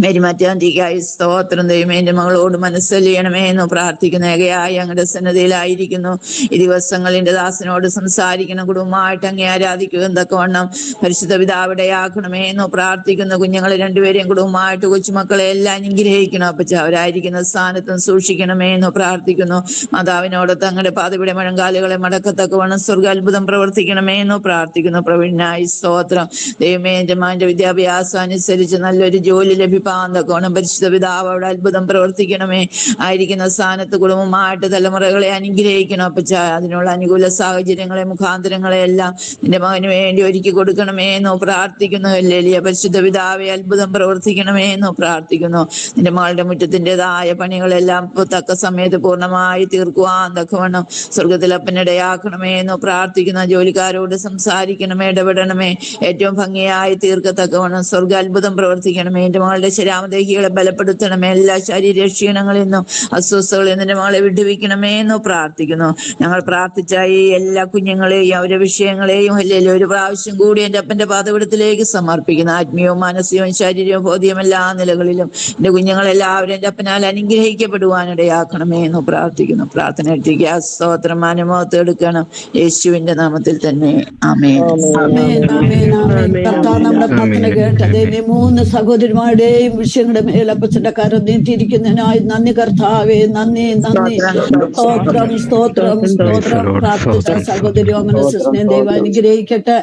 മേരിമാറ്റാന്തിക്കായി സ്തോത്രം. ദൈവമേ, എന്റെ മകളോട് മനസ്സലിയണമേ എന്ന് പ്രാർത്ഥിക്കുന്ന ഏകയായി അങ്ങയുടെ സന്നദ്ധയിലായിരിക്കുന്നു. ഈ ദിവസങ്ങളിൽ എന്റെ ദാസനോട് സംസാരിക്കണം, കുടുംബമായിട്ട് അങ്ങേ ആരാധിക്കുക തക്കവണ്ണം പരിശുദ്ധ പിതാവിടെയാക്കണമേ എന്ന് പ്രാർത്ഥിക്കുന്നു. കുഞ്ഞുങ്ങളെ 2 പേരെയും കുടുംബമായിട്ട് കൊച്ചുമക്കളെ എല്ലാം അനുഗ്രഹിക്കണം അപ്പച്ച. അവരായിരിക്കുന്ന സ്ഥാനത്തും സൂക്ഷിക്കണമേ എന്ന് പ്രാർത്ഥിക്കുന്നു. മാതാവിനോട് തങ്ങളുടെ പാതയുടെ മുഴങ്കാലുകളെ മടക്കത്തക്കവണ്ണം സ്വർഗ അത്ഭുതം പ്രവർത്തിക്കണമേ എന്ന് പ്രാർത്ഥിക്കുന്നു. പ്രവീണിനായി സ്തോത്രം. ദൈവമേ, എന്റെ മകന്റെ വിദ്യാഭ്യാസം അനുസരിച്ച് നല്ലൊരു ജോലി ലഭിപ്പാന്തക്കോണം പരിശുദ്ധ പിതാവ് അവിടെ അത്ഭുതം പ്രവർത്തിക്കണമേ. ആയിരിക്കുന്ന സ്ഥാനത്ത് കുടുംബമായിട്ട് തലമുറകളെ അനുഗ്രഹിക്കണം അപ്പച്ച. അതിനുള്ള അനുകൂല സാഹചര്യങ്ങളെ മുഖാന്തരങ്ങളെ എല്ലാം നിന്റെ മകന് വേണ്ടി ഒരുക്കി കൊടുക്കണമേ എന്ന് പ്രാർത്ഥിക്കുന്നു. ഹല്ലേലൂയ. പരിശുദ്ധ പിതാവെ, അത്ഭുതം പ്രവർത്തിക്കണമേ എന്ന് പ്രാർത്ഥിക്കുന്നു. നിന്റെ മകളുടെ മുറ്റത്തിൻ്റെതായ പണികളെല്ലാം തക്ക സമയത്ത് പൂർണ്ണമായി തീർക്കുവാൻ തക്കവണ്ണം സ്വർഗത്തിലപ്പനിടയാക്കണമേ എന്ന് പ്രാർത്ഥിക്കുന്നു. ജോലിക്കാരോട് സംസാരിക്കണമേ, ഇടപെടണമേ, ഏറ്റവും ഭംഗിയായി തീർക്കത്തക്കവണ്ണം സ്വർഗ അത്ഭുതം പ്രവർത്തിക്കണമേ. എന്റെ മകളുടെ ശരാമദേഹികളെ ബലപ്പെടുത്തണമേ, എല്ലാ ശാരീരിക ക്ഷീണങ്ങളിൽ നിന്നും അസ്വസ്ഥകളിൽ നിന്റെ മകളെ വിടുവിക്കണമേ എന്ന് പ്രാർത്ഥിക്കുന്നു. ഞങ്ങൾ പ്രാർത്ഥിച്ച ഈ എല്ലാ കുഞ്ഞുങ്ങളെയും അവരുടെ വിഷയങ്ങളെയും ഹല്ലേലൂയ ഒരു പ്രാവശ്യം കൂടി എന്റെ അപ്പന്റെ പാതപിടത്തിലേക്ക് സമർപ്പിക്കുന്നു. ആത്മീയവും മാനസികവും ശാരീരികവും ബോധ്യവും എല്ലാ നിലകളിലും എന്റെ കുഞ്ഞുങ്ങളെല്ലാവരും എന്റെ അപ്പനാൽ അനുഗ്രഹിക്കപ്പെടുവാനിടയാക്കണമേ എന്ന് പ്രാർത്ഥിക്കുന്നു. പ്രാർത്ഥന എത്തിക്കുക. സ്തോത്രം മാനമോത്ത് എടുക്കണം യേശുവിന്റെ നാമത്തിൽ തന്നെ. ആമേൻ. നമ്മുടെ പ്രാർത്ഥന കേട്ടതേ. 3 സഹോദരിമാരുടെയും വിഷയങ്ങളുടെ മേൽ അപ്പച്ചന്റെ കരം നീട്ടിയിരിക്കുന്നതിനായി നന്ദി കർത്താവേ. നന്ദി നന്ദി. സ്തോത്രം സ്തോത്രം സ്തോത്രം. പ്രാർത്ഥിച്ച സഹോദരി ഓമനസിനെ ദൈവം അനുഗ്രഹിക്കട്ടെ.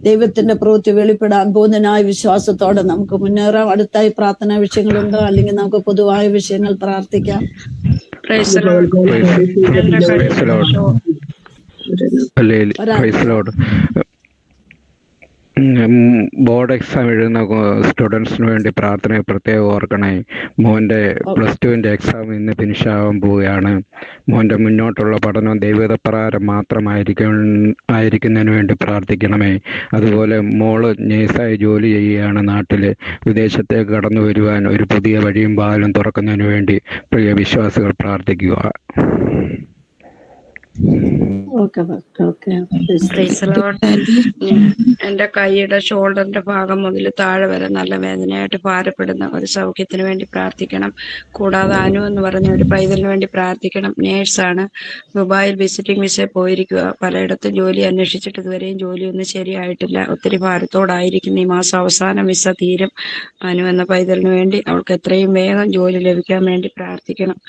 ദൈവത്തിന്റെ പ്രവൃത്തി വെളിപ്പെടാൻ പോകുന്നതിനായി വിശ്വാസത്തോടെ നമുക്ക് മുന്നേറാം. അടുത്തായി പ്രാർത്ഥനാ വിഷയങ്ങളുണ്ടോ, അല്ലെങ്കിൽ നമുക്ക് പൊതുവായ വിഷയങ്ങൾ പ്രാർത്ഥിക്കാം? ബോർഡ് എക്സാം എഴുതുന്ന സ്റ്റുഡൻസിന് വേണ്ടി പ്രാർത്ഥന പ്രത്യേകം ഓർക്കണേ. മോൻ്റെ +2 എക്സാം ഇന്ന് ഫിനിഷ് ആവാൻ പോവുകയാണ്. മോൻ്റെ മുന്നോട്ടുള്ള പഠനം ദൈവപ്രകാരം ആയിരിക്കുന്നതിന് വേണ്ടി പ്രാർത്ഥിക്കണമേ. അതുപോലെ മോള് നേഴ്സായി ജോലി ചെയ്യുകയാണ് നാട്ടിൽ. വിദേശത്തേക്ക് കടന്നു വരുവാൻ ഒരു പുതിയ വഴിയും വാതിലും തുറക്കുന്നതിന് വേണ്ടി പ്രിയ വിശ്വാസികൾ പ്രാർത്ഥിക്കുക. എന്റെ കൈയുടെ ഷോൾഡറിന്റെ ഭാഗം മുതൽ താഴെ വരെ നല്ല വേദനയായിട്ട് ഭാരപ്പെടുന്ന ഒരു സൗഖ്യത്തിന് വേണ്ടി പ്രാർത്ഥിക്കണം. കൂടാതെ അനു എന്ന് പറഞ്ഞ ഒരു പൈതലിന് വേണ്ടി പ്രാർത്ഥിക്കണം. നേഴ്സാണ്, ദുബായിൽ വിസിറ്റിംഗ് വിസ പോയിരിക്കുക. പലയിടത്തും ജോലി അന്വേഷിച്ചിട്ട് ഇതുവരെയും ജോലിയൊന്നും ശരിയായിട്ടില്ല. ഒത്തിരി ഭാരത്തോടായിരിക്കുന്നു. ഈ മാസം അവസാനം വിസ തീരും. അനു എന്ന പൈതലിന് വേണ്ടി അവൾക്ക് എത്രയും വേഗം ജോലി ലഭിക്കാൻ വേണ്ടി പ്രാർത്ഥിക്കണം.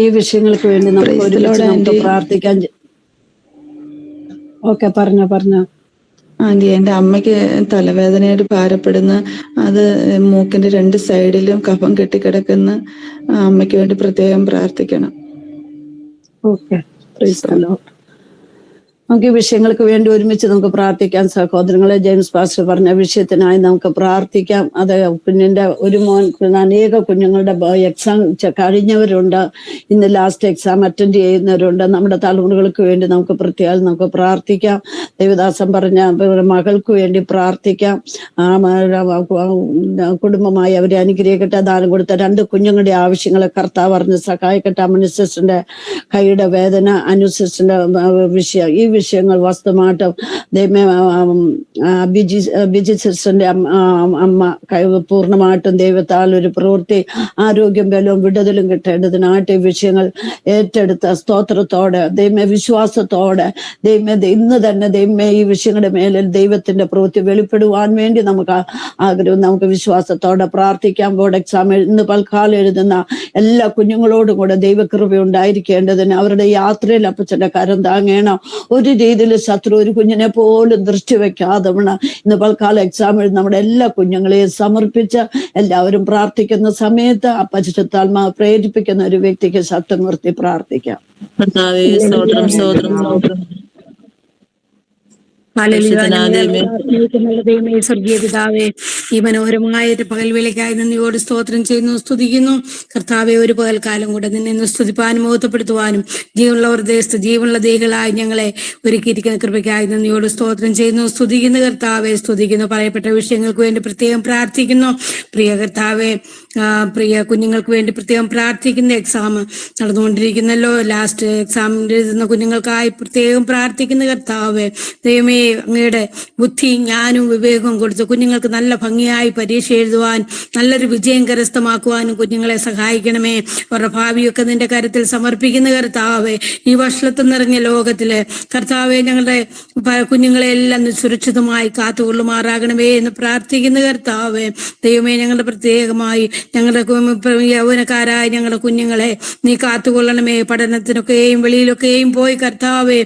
ഈ വിഷയങ്ങൾക്ക് വേണ്ടി നമുക്ക് ഒരുമിച്ച് പ്രാർത്ഥിക്കാൻ. പറഞ്ഞോ. ആന്റി, എൻ്റെ അമ്മയ്ക്ക് തലവേദനയായിട്ട് ഭാരപ്പെടുന്ന, അത് മൂക്കിന്റെ 2 സൈഡിലും കഫം കെട്ടിക്കിടക്കുന്ന അമ്മയ്ക്ക് വേണ്ടി പ്രത്യേകം പ്രാർത്ഥിക്കണം. നമുക്ക് ഈ വിഷയങ്ങൾക്ക് വേണ്ടി ഒരുമിച്ച് നമുക്ക് പ്രാർത്ഥിക്കാം. സഹോദരങ്ങളെ, ജെയിംസ് പാസ്റ്റർ പറഞ്ഞ വിഷയത്തിനായി നമുക്ക് പ്രാർത്ഥിക്കാം. അത് കുഞ്ഞിന്റെ ഒരു മോൻ, അനേക കുഞ്ഞുങ്ങളുടെ എക്സാം കഴിഞ്ഞവരുണ്ട്, ഇന്ന് ലാസ്റ്റ് എക്സാം അറ്റൻഡ് ചെയ്യുന്നവരുണ്ട്. നമ്മുടെ തലമുറകൾക്ക് വേണ്ടി നമുക്ക് പ്രത്യേകം നമുക്ക് പ്രാർത്ഥിക്കാം. ദേവദാസൻ പറഞ്ഞ മകൾക്ക് വേണ്ടി പ്രാർത്ഥിക്കാം. കുടുംബമായി അവരെ അനുഗ്രഹിക്കട്ടെ. ദാനം കൊടുത്ത 2 കുഞ്ഞുങ്ങളുടെ ആവശ്യങ്ങളെ കർത്താവ് പറഞ്ഞ് സഹായിക്കട്ടെ. അമ്മ സിസ്റ്ററിന്റെ കൈയുടെ വേദന, അനു സിസ്റ്ററിന്റെ വിഷയം, ഈ വിഷയങ്ങൾ വസ്തുമായിട്ടും ബിജി സിസ്റ്ററിന്റെ അമ്മ പൂർണ്ണമായിട്ടും ദൈവത്താൽ ഒരു പ്രവൃത്തി, ആരോഗ്യം, ബലവും വിടുതലും കിട്ടേണ്ടതിനായിട്ട് ഈ വിഷയങ്ങൾ ഏറ്റെടുത്ത സ്തോത്രത്തോടെ, വിശ്വാസത്തോടെ ഇന്ന് തന്നെ ഈ വിഷയങ്ങളുടെ മേലിൽ ദൈവത്തിന്റെ പ്രവൃത്തി വെളിപ്പെടുവാൻ വേണ്ടി നമുക്ക് ആഗ്രഹം, നമുക്ക് വിശ്വാസത്തോടെ പ്രാർത്ഥിക്കാം. ബോർഡ് എക്സാം ഇന്ന് പൽക്കാലം എഴുതുന്ന എല്ലാ കുഞ്ഞുങ്ങളോടും കൂടെ ദൈവകൃപ ഉണ്ടായിരിക്കേണ്ടതിന് അവരുടെ യാത്രയിൽ അപ്പച്ചന്റെ കരം താങ്ങണം. ഒരു രീതിയിൽ ശത്രു ഒരു കുഞ്ഞിനെ പോലും ദൃഷ്ടി വെക്കാതെ ഇന്ന് പൽക്കാലം എക്സാം എഴുതി നമ്മുടെ എല്ലാ കുഞ്ഞുങ്ങളെയും സമർപ്പിച്ച് എല്ലാവരും പ്രാർത്ഥിക്കുന്ന സമയത്ത് അപ്പച്ചത്താത്മാവ് പ്രേരിപ്പിക്കുന്ന ഒരു വ്യക്തിക്ക് ശബ്ദം നിർത്തി പ്രാർത്ഥിക്കാം. സ്വർഗീയ പിതാവേ, ഈ മനോഹരമായ പകൽവേളയ്ക്കായി നന്ദിയോട് സ്തോത്രം ചെയ്യുന്നു, സ്തുതിക്കുന്നു. കർത്താവെ, ഒരു പകൽക്കാലം കൂടെ നിന്നെ സ്തുതിപ്പാനും മഹത്വപ്പെടുത്തുവാനും ജീവനുള്ള ദേശത്ത് ജീവനുള്ള ദേഹികളായി ഞങ്ങളെ ഒരുക്കിയിരിക്കുന്ന കൃപയ്ക്കായി നന്ദിയോട് സ്തോത്രം ചെയ്യുന്നു, സ്തുതിക്കുന്നു. കർത്താവെ, സ്തുതിക്കുന്നു. പറയപ്പെട്ട വിഷയങ്ങൾക്ക് വേണ്ടി പ്രത്യേകം പ്രാർത്ഥിക്കുന്നു. പ്രിയ കർത്താവെ, പ്രിയ കുഞ്ഞുങ്ങൾക്ക് വേണ്ടി പ്രത്യേകം പ്രാർത്ഥിക്കുന്ന. എക്സാം നടന്നുകൊണ്ടിരിക്കുന്നല്ലോ, ലാസ്റ്റ് എക്സാം എഴുതുന്ന കുഞ്ഞുങ്ങൾക്കായി പ്രത്യേകം പ്രാർത്ഥിക്കുന്ന. കർത്താവെ, ദൈവമേ, അങ്ങയുടെ ബുദ്ധിയും ജ്ഞാനവും വിവേകവും കൊടുത്ത് കുഞ്ഞുങ്ങൾക്ക് നല്ല ഭംഗിയായി പരീക്ഷ എഴുതുവാൻ, നല്ലൊരു വിജയം കരസ്ഥമാക്കുവാനും കുഞ്ഞുങ്ങളെ സഹായിക്കണമേ. അവരുടെ ഭാവിയൊക്കെ നിന്റെ കരുത്തിൽ സമർപ്പിക്കുന്ന. കർത്താവെ, ഈ വഷളത്ത് നിറഞ്ഞ ലോകത്തില് കർത്താവെ, ഞങ്ങളുടെ കുഞ്ഞുങ്ങളെ എല്ലാം സുരക്ഷിതമായി കാത്തുകൊള്ളുമാറാകണമേ എന്ന് പ്രാർത്ഥിക്കുന്ന. കർത്താവെ, ദൈവമേ, ഞങ്ങളുടെ പ്രത്യേകമായി ഞങ്ങളുടെ യൗവനക്കാരായ ഞങ്ങളുടെ കുഞ്ഞുങ്ങളെ നീ കാത്തുകൊള്ളണമേ. പഠനത്തിനൊക്കെയും വെളിയിലൊക്കെയും പോയി കർത്താവെ,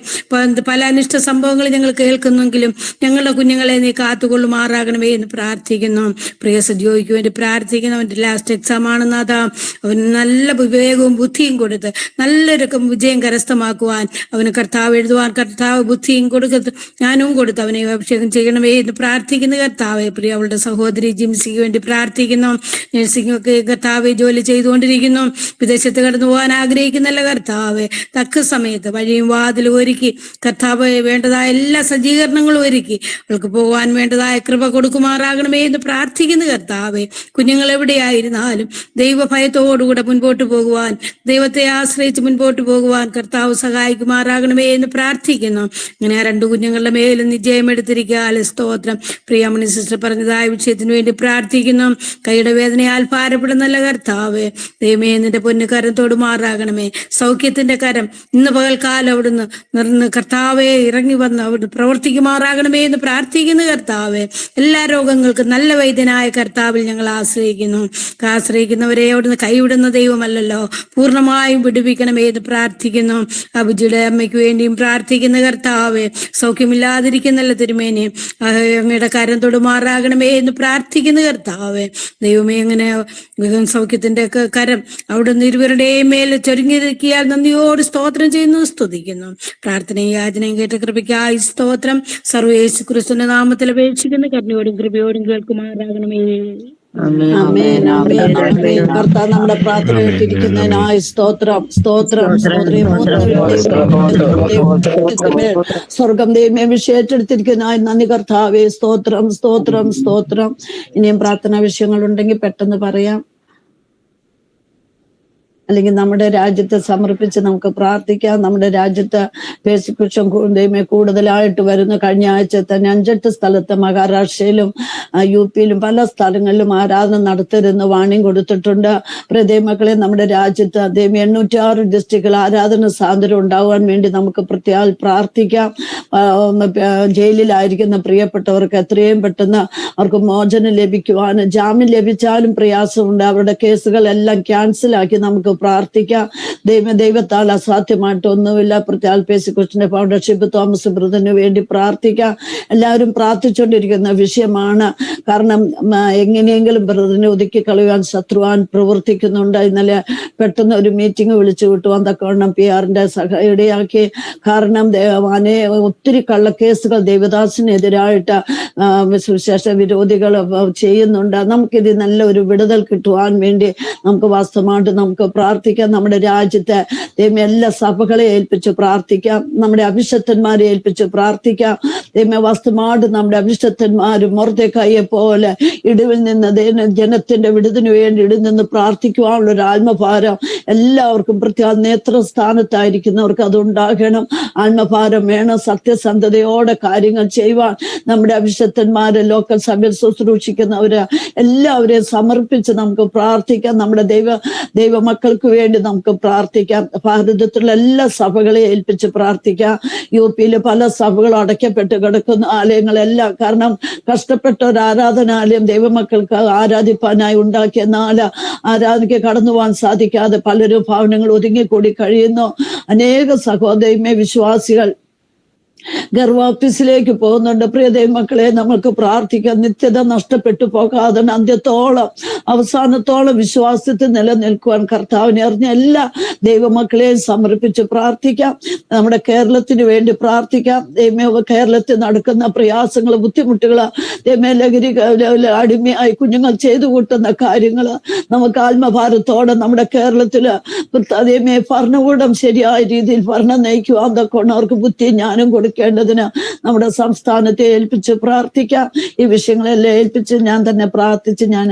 പല അനിഷ്ട സംഭവങ്ങൾ ഞങ്ങൾ കേൾക്കുന്നെങ്കിലും ഞങ്ങളുടെ കുഞ്ഞുങ്ങളെ നീ കാത്തുകൊള്ളുമാറാകണമേ എന്ന് പ്രാർത്ഥിക്കുന്നു. പ്രിയ സജോയ്ക്ക് വേണ്ടി പ്രാർത്ഥിക്കുന്നു. അവന്റെ ലാസ്റ്റ് എക്സാം ആണെന്നാഥാ, അവന് നല്ല വിവേകവും ബുദ്ധിയും കൊടുത്ത് നല്ലൊരു വിജയം കരസ്ഥമാക്കുവാൻ അവന് കർത്താവ് എഴുതുവാൻ കർത്താവ് ബുദ്ധിയും കൊടുത്ത് ജ്ഞാനവും കൊടുത്ത് അവനെ അഭിഷേകം ചെയ്യണമേ എന്ന് പ്രാർത്ഥിക്കുന്ന. കർത്താവെ, പ്രിയ അവളുടെ സഹോദരി ജിംസിക്ക് വേണ്ടി പ്രാർത്ഥിക്കുന്നു. നഴ്സിംഗ് ഒക്കെ കർത്താവെ ജോലി ചെയ്തുകൊണ്ടിരിക്കുന്നു. വിദേശത്ത് കടന്നു പോകാൻ ആഗ്രഹിക്കുന്നല്ല കർത്താവെ, തക്ക സമയത്ത് വഴിയും വാതിലും ഒരുക്കി കർത്താവ് വേണ്ടതായ എല്ലാ സജ്ജീകരണങ്ങളും ഒരുക്കി അവൾക്ക് പോകാൻ വേണ്ടതായ കൃപ കൊടുക്കുമാറാകണമേ എന്ന് പ്രാർത്ഥിക്കുന്നു. കർത്താവെ, കുഞ്ഞുങ്ങൾ എവിടെയായിരുന്നാലും ദൈവഭയത്തോടുകൂടെ മുൻപോട്ട് പോകുവാൻ, ദൈവത്തെ ആശ്രയിച്ച് മുൻപോട്ട് പോകുവാൻ കർത്താവ് സഹായിക്കുമാറാകണമേ എന്ന് പ്രാർത്ഥിക്കുന്നു. അങ്ങനെ 2 കുഞ്ഞുങ്ങളുടെ മേലും നിജയം എടുത്തിരിക്കുക. സ്തോത്രം. പ്രിയമണി സിസ്റ്റർ പറഞ്ഞതായ വിഷയത്തിന് വേണ്ടി പ്രാർത്ഥിക്കുന്നു. കൈയുടെ വേദനയാൽ ഭാരപ്പെടുന്നല്ല കർത്താവെ, ദൈവമേ, നിന്റെ പൊന്നു കരത്തോട് മാറാകണമേ. സൗഖ്യത്തിന്റെ കരം ഇന്ന് പകൽക്കാലം അവിടുന്ന് നിർന്ന് കർത്താവെ ഇറങ്ങി വന്ന് അവിടുന്ന് പ്രവർത്തിക്കുമാറാകണമേ എന്ന് പ്രാർത്ഥിക്കുന്നു. കർത്താവെ, എല്ലാ രോഗങ്ങൾക്കും നല്ല നല്ല വൈദ്യനായ കർത്താവിൽ ഞങ്ങൾ ആശ്രയിക്കുന്നവരെ അവിടുന്ന് കൈവിടുന്ന ദൈവമല്ലല്ലോ. പൂർണ്ണമായും വിടുവിക്കണമേ എന്ന് പ്രാർത്ഥിക്കുന്നു. അബുജിയുടെ അമ്മയ്ക്ക് വേണ്ടിയും പ്രാർത്ഥിക്കുന്ന കർത്താവേ, സൗഖ്യമില്ലാതിരിക്കുന്നല്ല തിരുമേനി, അങ്ങയുടെ കരം തൊടുമാറാകണമേ എന്ന് പ്രാർത്ഥിക്കുന്ന കർത്താവേ, ദൈവമേ അങ്ങനെ സൗഖ്യത്തിന്റെ കരം അവിടുന്ന് ഇരുവരുടെയും മേൽ ചൊരുങ്ങിയിരിക്കിയാൽ നന്ദിയോട് സ്തോത്രം ചെയ്യുന്നു, സ്തുതിക്കുന്നു. പ്രാർത്ഥനയും യാചനയും കേട്ട കൃപയ്ക്കായി സ്തോത്രം. സർവ്വേശു ക്രിസ്തുവിന്റെ നാമത്തിൽ അപേക്ഷിക്കുന്ന കരുണയോടും കൃപയോടും കേൾക്കുമാറാകണമേ. കർത്താവ് നമ്മുടെ പ്രാർത്ഥന കേട്ടിരിക്കുന്നതിനായി സ്തോത്രം. സ്വർഗം ദൈവമേ വിഷയേറ്റെടുത്തിരിക്കുന്നതിനായി നന്ദി കർത്താവേ. സ്തോത്രം. ഇനിയും പ്രാർത്ഥനാ വിഷയങ്ങൾ ഉണ്ടെങ്കിൽ പെട്ടെന്ന് പറയാം, അല്ലെങ്കിൽ നമ്മുടെ രാജ്യത്തെ സമർപ്പിച്ച് നമുക്ക് പ്രാർത്ഥിക്കാം. നമ്മുടെ രാജ്യത്ത് പെർസിക്യൂഷൻ കൂടുതലായിട്ട് വരുന്ന കഴിഞ്ഞ ആഴ്ച തന്നെ 5-8 സ്ഥലത്ത് മഹാരാഷ്ട്രയിലും UP-യിലും പല സ്ഥലങ്ങളിലും ആരാധന നടത്തരുതെന്ന് വാണിംഗ് കൊടുത്തിട്ടുണ്ട്. പ്രതേമക്കളെ, നമ്മുടെ രാജ്യത്ത് 806 ഡിസ്ട്രിക്റ്റിൽ ആരാധന സ്വാതന്ത്ര്യം ഉണ്ടാകാൻ വേണ്ടി നമുക്ക് പ്രത്യേകം പ്രാർത്ഥിക്കാം. ജയിലിലായിരിക്കുന്ന പ്രിയപ്പെട്ടവർക്ക് എത്രയും പെട്ടെന്ന് അവർക്ക് മോചനം ലഭിക്കുവാനും, ജാമ്യം ലഭിച്ചാലും പ്രയാസമുണ്ട്. അവരുടെ കേസുകളെല്ലാം ക്യാൻസലാക്കി നമുക്ക് പ്രാർത്ഥിക്കാം. ദൈവത്താൽ അസാധ്യമായിട്ടൊന്നുമില്ല. പെർസിക്യൂഷന്റെ ഫൗണ്ടർഷിപ്പ് തോമസ് ബ്രദറിന് വേണ്ടി പ്രാർത്ഥിക്കാം. എല്ലാവരും പ്രാർത്ഥിച്ചുകൊണ്ടിരിക്കുന്ന വിഷയമാണ്. കാരണം എങ്ങനെയെങ്കിലും ബ്രദറിനെ ഒതുക്കി കളയുവാൻ ശത്രുവാൻ പ്രവർത്തിക്കുന്നുണ്ട്. ഇന്നലെ പെട്ടെന്ന് ഒരു മീറ്റിംഗ് വിളിച്ചു കിട്ടുവാൻ തക്കവണ്ണം PR-ന്റെ ഇടയാക്കി. കാരണം ഒത്തിരി കള്ളക്കേസുകൾ ദേവദാസിനെതിരായിട്ട് സുവിശേഷ വിരോധികൾ ചെയ്യുന്നുണ്ട്. നമുക്കിത് നല്ലൊരു വിടുതൽ കിട്ടുവാൻ വേണ്ടി നമുക്ക് വാസ്തവമായിട്ട് നമുക്ക് പ്രാർത്ഥിക്കാം. നമ്മുടെ രാജ്യത്തെ എല്ലാ സഭകളെ ഏൽപ്പിച്ച് പ്രാർത്ഥിക്കാം. നമ്മുടെ അഭിഷക്തന്മാരെ ഏൽപ്പിച്ച് പ്രാർത്ഥിക്കാം. വാസ്തവമായിട്ട് നമ്മുടെ അഭിഷക്തന്മാരും മൊർദെഖായിയെ പോലെ ഇടിവിൽ നിന്ന് ജനത്തിന്റെ വിടുതലിന് വേണ്ടി ഇടിൽ നിന്ന് പ്രാർത്ഥിക്കുവാനുള്ള ഒരു ആത്മഭാരം എല്ലാവർക്കും, പ്രത്യേക നേതൃസ്ഥാനത്തായിരിക്കുന്നവർക്ക് അതുണ്ടാകണം. ആത്മഭാരം വേണം. സത്യസന്ധതയോടെ കാര്യങ്ങൾ ചെയ്യുവാൻ നമ്മുടെ അഭിഷക്തന്മാരെ, ലോക്കൽ സഭയിൽ ശുശ്രൂഷിക്കുന്നവര് എല്ലാവരെയും സമർപ്പിച്ച് നമുക്ക് പ്രാർത്ഥിക്കാം. നമ്മുടെ ദൈവമക്കൾക്ക് വേണ്ടി നമുക്ക് പ്രാർത്ഥിക്കാം. ഭാരതത്തിലുള്ള എല്ലാ സഭകളെ ഏൽപ്പിച്ച് പ്രാർത്ഥിക്കാം. UP-യിലെ പല സഭകളും അടയ്ക്കപ്പെട്ട് കിടക്കുന്ന ആലയങ്ങളെല്ലാം, കാരണം കഷ്ടപ്പെട്ട ഒരു ആരാധനാലയം ദൈവമക്കൾക്ക് ആരാധിപ്പാനായി ഉണ്ടാക്കിയ ആരാധനയ്ക്ക് കടന്നു പോകാൻ സാധിക്കാതെ പലരും ഭവനങ്ങൾ ഒതുങ്ങിക്കൂടി കഴിയുന്നു. അനേക സഹോദരമേ വിശ്വാസികൾ ഗർഭാഫീസിലേക്ക് പോകുന്നുണ്ട്. പ്രിയ ദൈവമക്കളെ, നമ്മൾക്ക് പ്രാർത്ഥിക്കാം. നിത്യത നഷ്ടപ്പെട്ടു പോകാതെ അന്ത്യത്തോളം അവസാനത്തോളം വിശ്വാസത്തിൽ നിലനിൽക്കുവാൻ കർത്താവിനെ അറിഞ്ഞ എല്ലാ ദൈവമക്കളെയും സമർപ്പിച്ച് പ്രാർത്ഥിക്കാം. നമ്മുടെ കേരളത്തിന് വേണ്ടി പ്രാർത്ഥിക്കാം. കേരളത്തിൽ നടക്കുന്ന പ്രയാസങ്ങൾ, ബുദ്ധിമുട്ടുകൾ, ലഹരി അടിമയായി കുഞ്ഞുങ്ങൾ ചെയ്തു കൂട്ടുന്ന കാര്യങ്ങൾ നമുക്ക് ആത്മഭാരത്തോടെ നമ്മുടെ കേരളത്തില് ഭരണകൂടം ശരിയായ രീതിയിൽ ഭരണം നയിക്കുവാൻ തൊക്കെ അവർക്ക് ബുദ്ധി ജ്ഞാനം കൊടുക്കേണ്ടതിന് നമ്മുടെ സംസ്ഥാനത്തെ ഏൽപ്പിച്ച് പ്രാർത്ഥിക്കാം. ഈ വിഷയങ്ങളെല്ലാം ഏൽപ്പിച്ച് ഞാൻ തന്നെ പ്രാർത്ഥിച്ച് ഞാൻ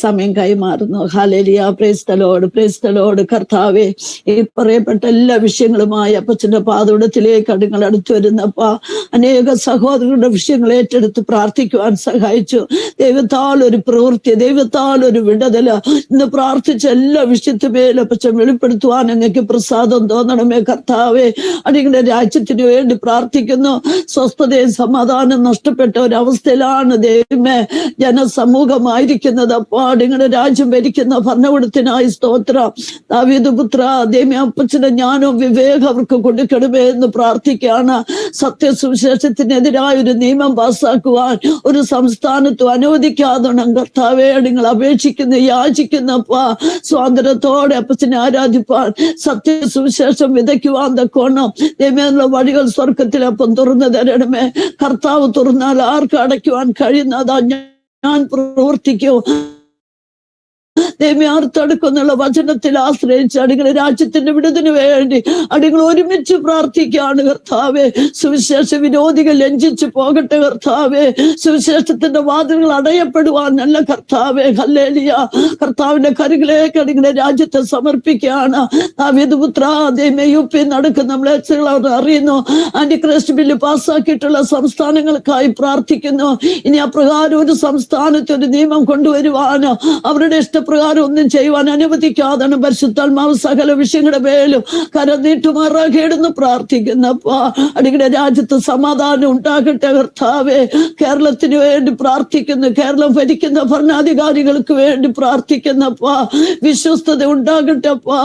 സമയം കൈമാറുന്നു. ഹല്ലേലൂയ. Price the Lord. കർത്താവേ, ഈ പറയപ്പെട്ട എല്ലാ വിഷയങ്ങളുമായി അപ്പച്ചന്റെ പാദോടത്തിലേക്ക് നിങ്ങൾ അടുത്തു വരുന്നപ്പാ, അനേക സഹോദരങ്ങളുടെ വിഷയങ്ങൾ ഏറ്റെടുത്ത് പ്രാർത്ഥിക്കുവാൻ സഹായിച്ചു. ദൈവത്താൽ ഒരു പ്രവൃത്തി, ദൈവത്താൽ ഒരു വിടുതൽ ഇന്ന് പ്രാർത്ഥിച്ച എല്ലാ വിഷയത്തുമേലും അപ്പച്ചൻ വെളിപ്പെടുത്തുവാൻ അങ്ങക്ക് പ്രസാദം തോന്നണമേ കർത്താവേ. അടിങ്ങളുടെ രാജ്യത്തിന് വേണ്ടി പ്രാർത്ഥിക്കുന്നു. സ്വസ്ഥതയും സമാധാനം നഷ്ടപ്പെട്ട ഒരവസ്ഥയിലാണ് ദൈവമേ ജനസമൂഹമായിരിക്കുന്നത്. നിങ്ങളുടെ രാജ്യം ഭരിക്കുന്ന ഭരണകൂടത്തിനായി സ്തോത്രം. ദാവീദ് പുത്ര, ദൈവമേ, അപ്പച്ചന്റെ ജ്ഞാനവും വിവേകം അവർക്ക് കൊടുക്കണമേ എന്ന് പ്രാർത്ഥിക്കുകയാണ്. സത്യസുവിശേഷത്തിനെതിരായ ഒരു നിയമം പാസ്സാക്കുവാൻ ഒരു സംസ്ഥാനത്തും അനുവദിക്കാതെ കർത്താവേ നിങ്ങൾ അപേക്ഷിക്കുന്ന യാചിക്കുന്നപ്പാ, സ്വാതന്ത്ര്യത്തോടെ അപ്പച്ചനെ ആരാധിപ്പാൻ, സത്യസുവിശേഷം വിതയ്ക്കുവാൻ തക്കോണം ദൈവമുള്ള വഴികൾ സ്വർഗത്തിലപ്പം തുറന്നു തരണമേ. കർത്താവ് തുറന്നാൽ ആർക്ക് അടയ്ക്കുവാൻ കഴിയുന്നതാ ഞാൻ പ്രവർത്തിക്കൂ. ദൈവമേ, ആർത്തടുക്കുന്നുള്ള വചനത്തിൽ ആശ്രയിച്ച് അടികളെ രാജ്യത്തിന്റെ വിടുതലിന് വേണ്ടി അടികൾ ഒരുമിച്ച് പ്രാർത്ഥിക്കുകയാണ് കർത്താവേ. സുവിശേഷ വിരോധികൾ ലംഘിച്ചു പോകട്ടെ കർത്താവേ. സുവിശേഷത്തിന്റെ വാതിലുകൾ അടയപ്പെടുവാനല്ല കർത്താവേ. ഹല്ലേലൂയ. കർത്താവിന്റെ കരുകളിലേക്ക് അടികളെ രാജ്യത്തെ സമർപ്പിക്കുകയാണ്. ദാവീദ് പുത്ര, ദൈവമേ, UP നടക്കുന്ന മ്ലേച്ഛതകൾ അവർ അറിയുന്നു. ആന്റിക്രൈസ്റ്റ് ബില്ല് പാസ്സാക്കിയിട്ടുള്ള സംസ്ഥാനങ്ങൾക്കായി പ്രാർത്ഥിക്കുന്നു. ഇനി അപ്രകാരം ഒരു സംസ്ഥാനത്ത് ഒരു നിയമം കൊണ്ടുവരുവാനോ അവരുടെ ഇഷ്ടപ്രകാരം ഒന്നും ചെയ്യുവാൻ അനുവദിക്കാതാണ് പരിശുദ്ധാത്മാവ് സകല വിഷയങ്ങളുടെ മേലും കരം നീട്ടുമാറാകേടുന്ന് പ്രാർത്ഥിക്കുന്നപ്പാ. അടിയുടെ രാജ്യത്ത് സമാധാനം ഉണ്ടാകട്ടെ കർത്താവേ. കേരളത്തിന് വേണ്ടി പ്രാർത്ഥിക്കുന്നു, കേരളം ഭരിക്കുന്ന ഭരണാധികാരികൾക്ക് വേണ്ടി പ്രാർത്ഥിക്കുന്നപ്പാ. വിശ്വസ്തത ഉണ്ടാകട്ടെപ്പാ.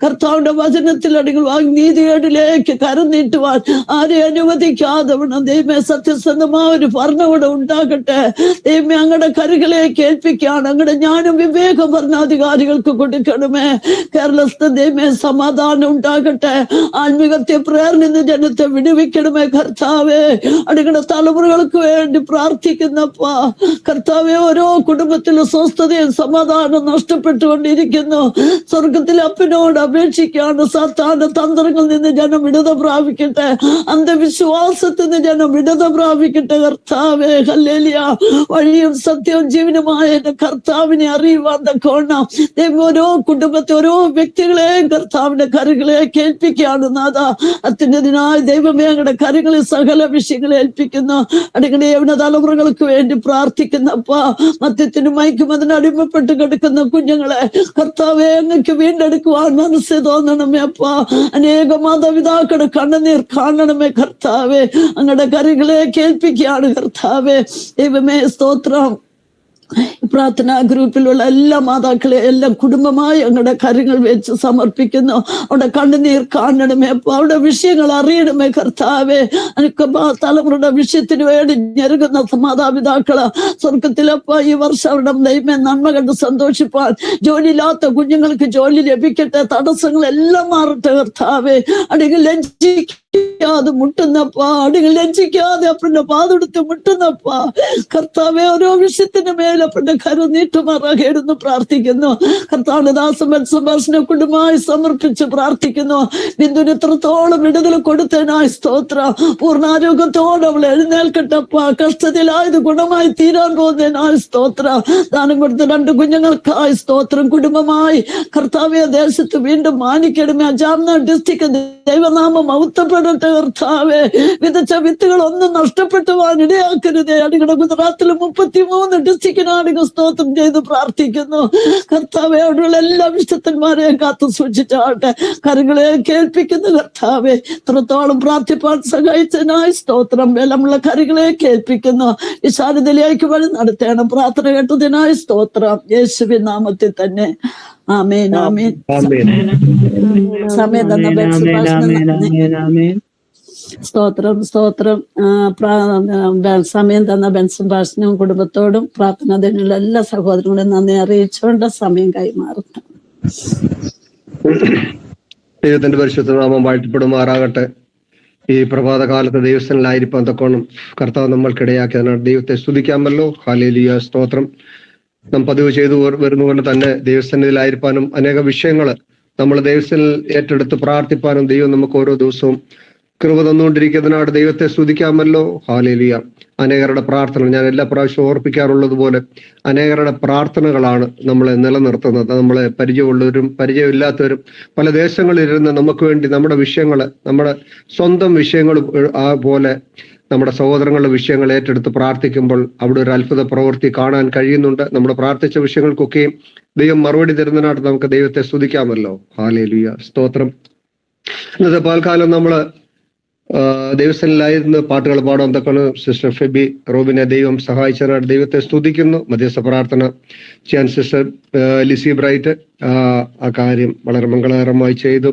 കർത്താവിന്റെ വചനത്തിൽ അടികൾ വാങ്ങി നീതികേടിലേക്ക് കരം നീട്ടുവാൻ ആരെ അനുവദിക്കാതെ ദൈവമേ സത്യസന്ധമായ ഒരു ഭരണകൂടം ഉണ്ടാകട്ടെ. ദൈവമേ അങ്ങയുടെ കരുകളിലേക്ക് ഏൽപ്പിക്കുകയാണ്. അങ്ങയുടെ ജ്ഞാനം വിവേകം ഭരണാധികാരികൾക്ക് കൊടുക്കണമേ. കേരളത്തിൽ ദൈവമേ സമാധാനം ഉണ്ടാകട്ടെ. ആത്മീകത്തെ പ്രേരണ ജനത്തെ വിടുവിക്കണമേ കർത്താവേ. അടികളുടെ തലമുറകൾക്ക് വേണ്ടി പ്രാർത്ഥിക്കുന്നപ്പാ. കർത്താവെ, ഓരോ കുടുംബത്തിലും സ്വസ്ഥതയും സമാധാനം നഷ്ടപ്പെട്ടുകൊണ്ടിരിക്കുന്നു. സ്വർഗത്തിലെ അപ്പനോട് അപേക്ഷിക്കാണ്. സാത്താന്റെ തന്ത്രങ്ങളിൽ നിന്ന് ജനം വിടുത പ്രാപിക്കട്ടെ. അന്ധവിശ്വാസത്തിൽ നിന്ന് ജനം വിടുത പ്രാപിക്കട്ടെ കർത്താവേ. ഹല്ലേലൂയ. വഴിയും സത്യവും ജീവനുമായ എന്റെ കർത്താവിനെ അറിയുവാൻ തക്കവണ്ണം ഓരോ കുടുംബത്തെ ഓരോ വ്യക്തികളെയും കർത്താവിന്റെ കരങ്ങളെ ഏൽപ്പിക്കുകയാണ് നാഥ. അത്യുന്നതനായ ദൈവമേ, അങ്ങയുടെ കരങ്ങളിൽ സകല വിഷയങ്ങളെ ഏൽപ്പിക്കുന്നു. അടികളുടെ യൗവന തലമുറകൾക്ക് വേണ്ടി പ്രാർത്ഥിക്കുന്നപ്പാ. മദ്യത്തിനും മയക്കുമതിന് അടിമപ്പെട്ട് കിടക്കുന്ന കുഞ്ഞുങ്ങളെ കർത്താവെ അങ്ങക്ക് വീണ്ടെടുക്കുവാൻ മനസ്സ് തോന്നണമേ അപ്പാ. അനേക മാതാപിതാക്കളുടെ കണ്ണുനീർ കാണണമേ കർത്താവെ. അങ്ങയുടെ കരങ്ങളെ കേൾപ്പിക്കുകയാണ് കർത്താവെ. ദൈവമേ സ്തോത്രം. പ്രാർത്ഥനാ ഗ്രൂപ്പിലുള്ള എല്ലാ മാതാക്കളെ എല്ലാം കുടുംബമായി അങ്ങയുടെ കരങ്ങൾ വെച്ച് സമർപ്പിക്കുന്നു. അവിടെ കണ്ണുനീർ കാണണമേ അപ്പൊ അവിടെ വിഷയങ്ങൾ അറിയണമേ കർത്താവെ. എനിക്ക് തലമുറയുടെ വിഷയത്തിന് വേണ്ടി ഞെരുകുന്ന മാതാപിതാക്കള് സ്വർഗത്തിലപ്പ ഈ വർഷം അവിടെ ദൈവമേ നന്മ കണ്ട് സന്തോഷിപ്പാൻ ജോലിയില്ലാത്ത കുഞ്ഞുങ്ങൾക്ക് ജോലി ലഭിക്കട്ടെ. തടസ്സങ്ങളെല്ലാം മാറട്ടെ കർത്താവെ. അടികൾ ലജ്ജിക്കാതെ മുട്ടുന്നപ്പാ. അടികൾ ലജ്ജിക്കാതെ അപ്പന്റെ പാതെടുത്ത് മുട്ടുന്നപ്പാ കർത്താവെ. ഓരോ വിഷയത്തിന് മേലെ അപ്പന്റെ കരം നീട്ടുമാറാകേടുന്ന് പ്രാർത്ഥിക്കുന്നു. കർത്താവിന്റെ ദാസംഭാഷണ കുടുംബമായി സമർപ്പിച്ച് പ്രാർത്ഥിക്കുന്നു. ബിന്ദുവിന് ഇത്രത്തോളം വിടുതൽ കൊടുത്തതിനായി സ്തോത്രം. പൂർണ്ണാരോഗ്യത്തോടെ അവൾ എഴുന്നേൽക്കട്ടപ്പാ. കഷ്ടത്തിലായത് ഗുണമായി തീരാൻ പോകുന്നതിനായി സ്തോത്രം. ദാനം കൊടുത്ത 2 കുഞ്ഞുങ്ങൾക്കായി സ്തോത്രം. കുടുംബമായി കർത്താവെ ദേശത്ത് വീണ്ടും മാനിക്കണമേ. ജാംന ഡിസ്ട്രിക്ട് ദൈവനാമം ഔത്തപ്പെടട്ടെ കർത്താവെ. വിതച്ച വിത്തുകൾ ഒന്നും നഷ്ടപ്പെട്ടുവാൻ ഇടയാക്കരുതേ. അടിയുടെ ഗുജറാത്തിൽ 33 ഡിസ്ട്രിക്റ്റിനാണ് സ്തോത്രം ചെയ്ത് പ്രാർത്ഥിക്കുന്നു കർത്താവെ. അവിടെയുള്ള എല്ലാ വിശുദ്ധന്മാരെയും കാത്തു സൂക്ഷിച്ചാട്ടെ. കരങ്ങളെ കേൾപ്പിക്കുന്നു കർത്താവെ. ഇത്രത്തോളം പ്രാർത്ഥിപ്പാൻ സഹായിച്ചതിനായി സ്തോത്രം. നമ്മളുടെ കരങ്ങളെ കേൾപ്പിക്കുന്നു. വിശാലതയിലേക്ക് വഴി നടത്തണം. പ്രാർത്ഥന കേട്ടതിനായി സ്തോത്രം. യേശുവിൻ നാമത്തിൽ തന്നെ ആമേൻ. ആമേൻ. സമയം തന്ന സ്തോത്രം. സ്തോത്രം. സമയം തന്ന ബെൻസും ഭാഷനും കുടുംബത്തോടും പ്രാർത്ഥനയുള്ള എല്ലാ സഹോദരങ്ങളും നന്ദി അറിയിച്ചുകൊണ്ട് സമയം കൈമാറുന്നു. ദൈവത്തിന്റെ പരിശുദ്ധ നാമം വാഴ്ത്തപ്പെടുമാറാകട്ടെ. ഈ പ്രഭാത കാലത്ത് ദൈവസ്ഥനിലായിരിക്കാൻ തക്കോണം കർത്താവ് നമ്മൾക്കിടയാക്കിയതിനാണ് ദൈവത്തെ സ്തുതിക്കാമല്ലോ. ഹല്ലേലൂയ. സ്തോത്രം. നാം പതിവ് ചെയ്തു വരുന്ന പോലെ തന്നെ ദൈവസ്ഥനിലായിരിക്കാനും അനേക വിഷയങ്ങൾ നമ്മൾ ദൈവസ്ഥനിൽ ഏറ്റെടുത്ത് പ്രാർത്ഥിപ്പാനും ദൈവം നമുക്ക് ഓരോ ദിവസവും കൃപ തന്നുകൊണ്ടിരിക്കുന്നതിനാണ് ദൈവത്തെ സ്തുതിക്കാമല്ലോ. ഹല്ലേലൂയ. അനേകരുടെ പ്രാർത്ഥന ഞാൻ എല്ലാ പ്രാവശ്യവും ഓർപ്പിക്കാറുള്ളത് പോലെ അനേകരുടെ പ്രാർത്ഥനകളാണ് നമ്മളെ നിലനിർത്തുന്നത്. നമ്മളെ പരിചയമുള്ളവരും പരിചയമില്ലാത്തവരും പല ദേശങ്ങളിലിരുന്ന് നമുക്ക് വേണ്ടി നമ്മുടെ വിഷയങ്ങൾ, നമ്മുടെ സ്വന്തം വിഷയങ്ങളും ആ പോലെ നമ്മുടെ സഹോദരങ്ങളുടെ വിഷയങ്ങൾ ഏറ്റെടുത്ത് പ്രാർത്ഥിക്കുമ്പോൾ അവിടെ ഒരു അത്ഭുത പ്രവൃത്തി കാണാൻ കഴിയുന്നുണ്ട്. നമ്മുടെ പ്രാർത്ഥിച്ച വിഷയങ്ങൾക്കൊക്കെയും ദൈവം മറുപടി തരുന്നതിനായിട്ട് നമുക്ക് ദൈവത്തെ സ്തുതിക്കാമല്ലോ. ഹല്ലേലൂയ. സ്തോത്രം. ഇന്നത്തെ പാൽക്കാലം നമ്മള് ദൈവസ്ഥനിലായിരുന്ന് പാട്ടുകൾ പാടാൻ തക്കാണ് സിസ്റ്റർ ഫെബി റോബിനെ ദൈവം സഹായിച്ചതിനായിട്ട് ദൈവത്തെ സ്തുതിക്കുന്നു. മധ്യസ്ഥ പ്രാർത്ഥന ചെയ്യാൻ സിസ്റ്റർ ലിസി ബ്രൈറ്റ് ആ കാര്യം വളരെ മംഗളകരമായി ചെയ്തു.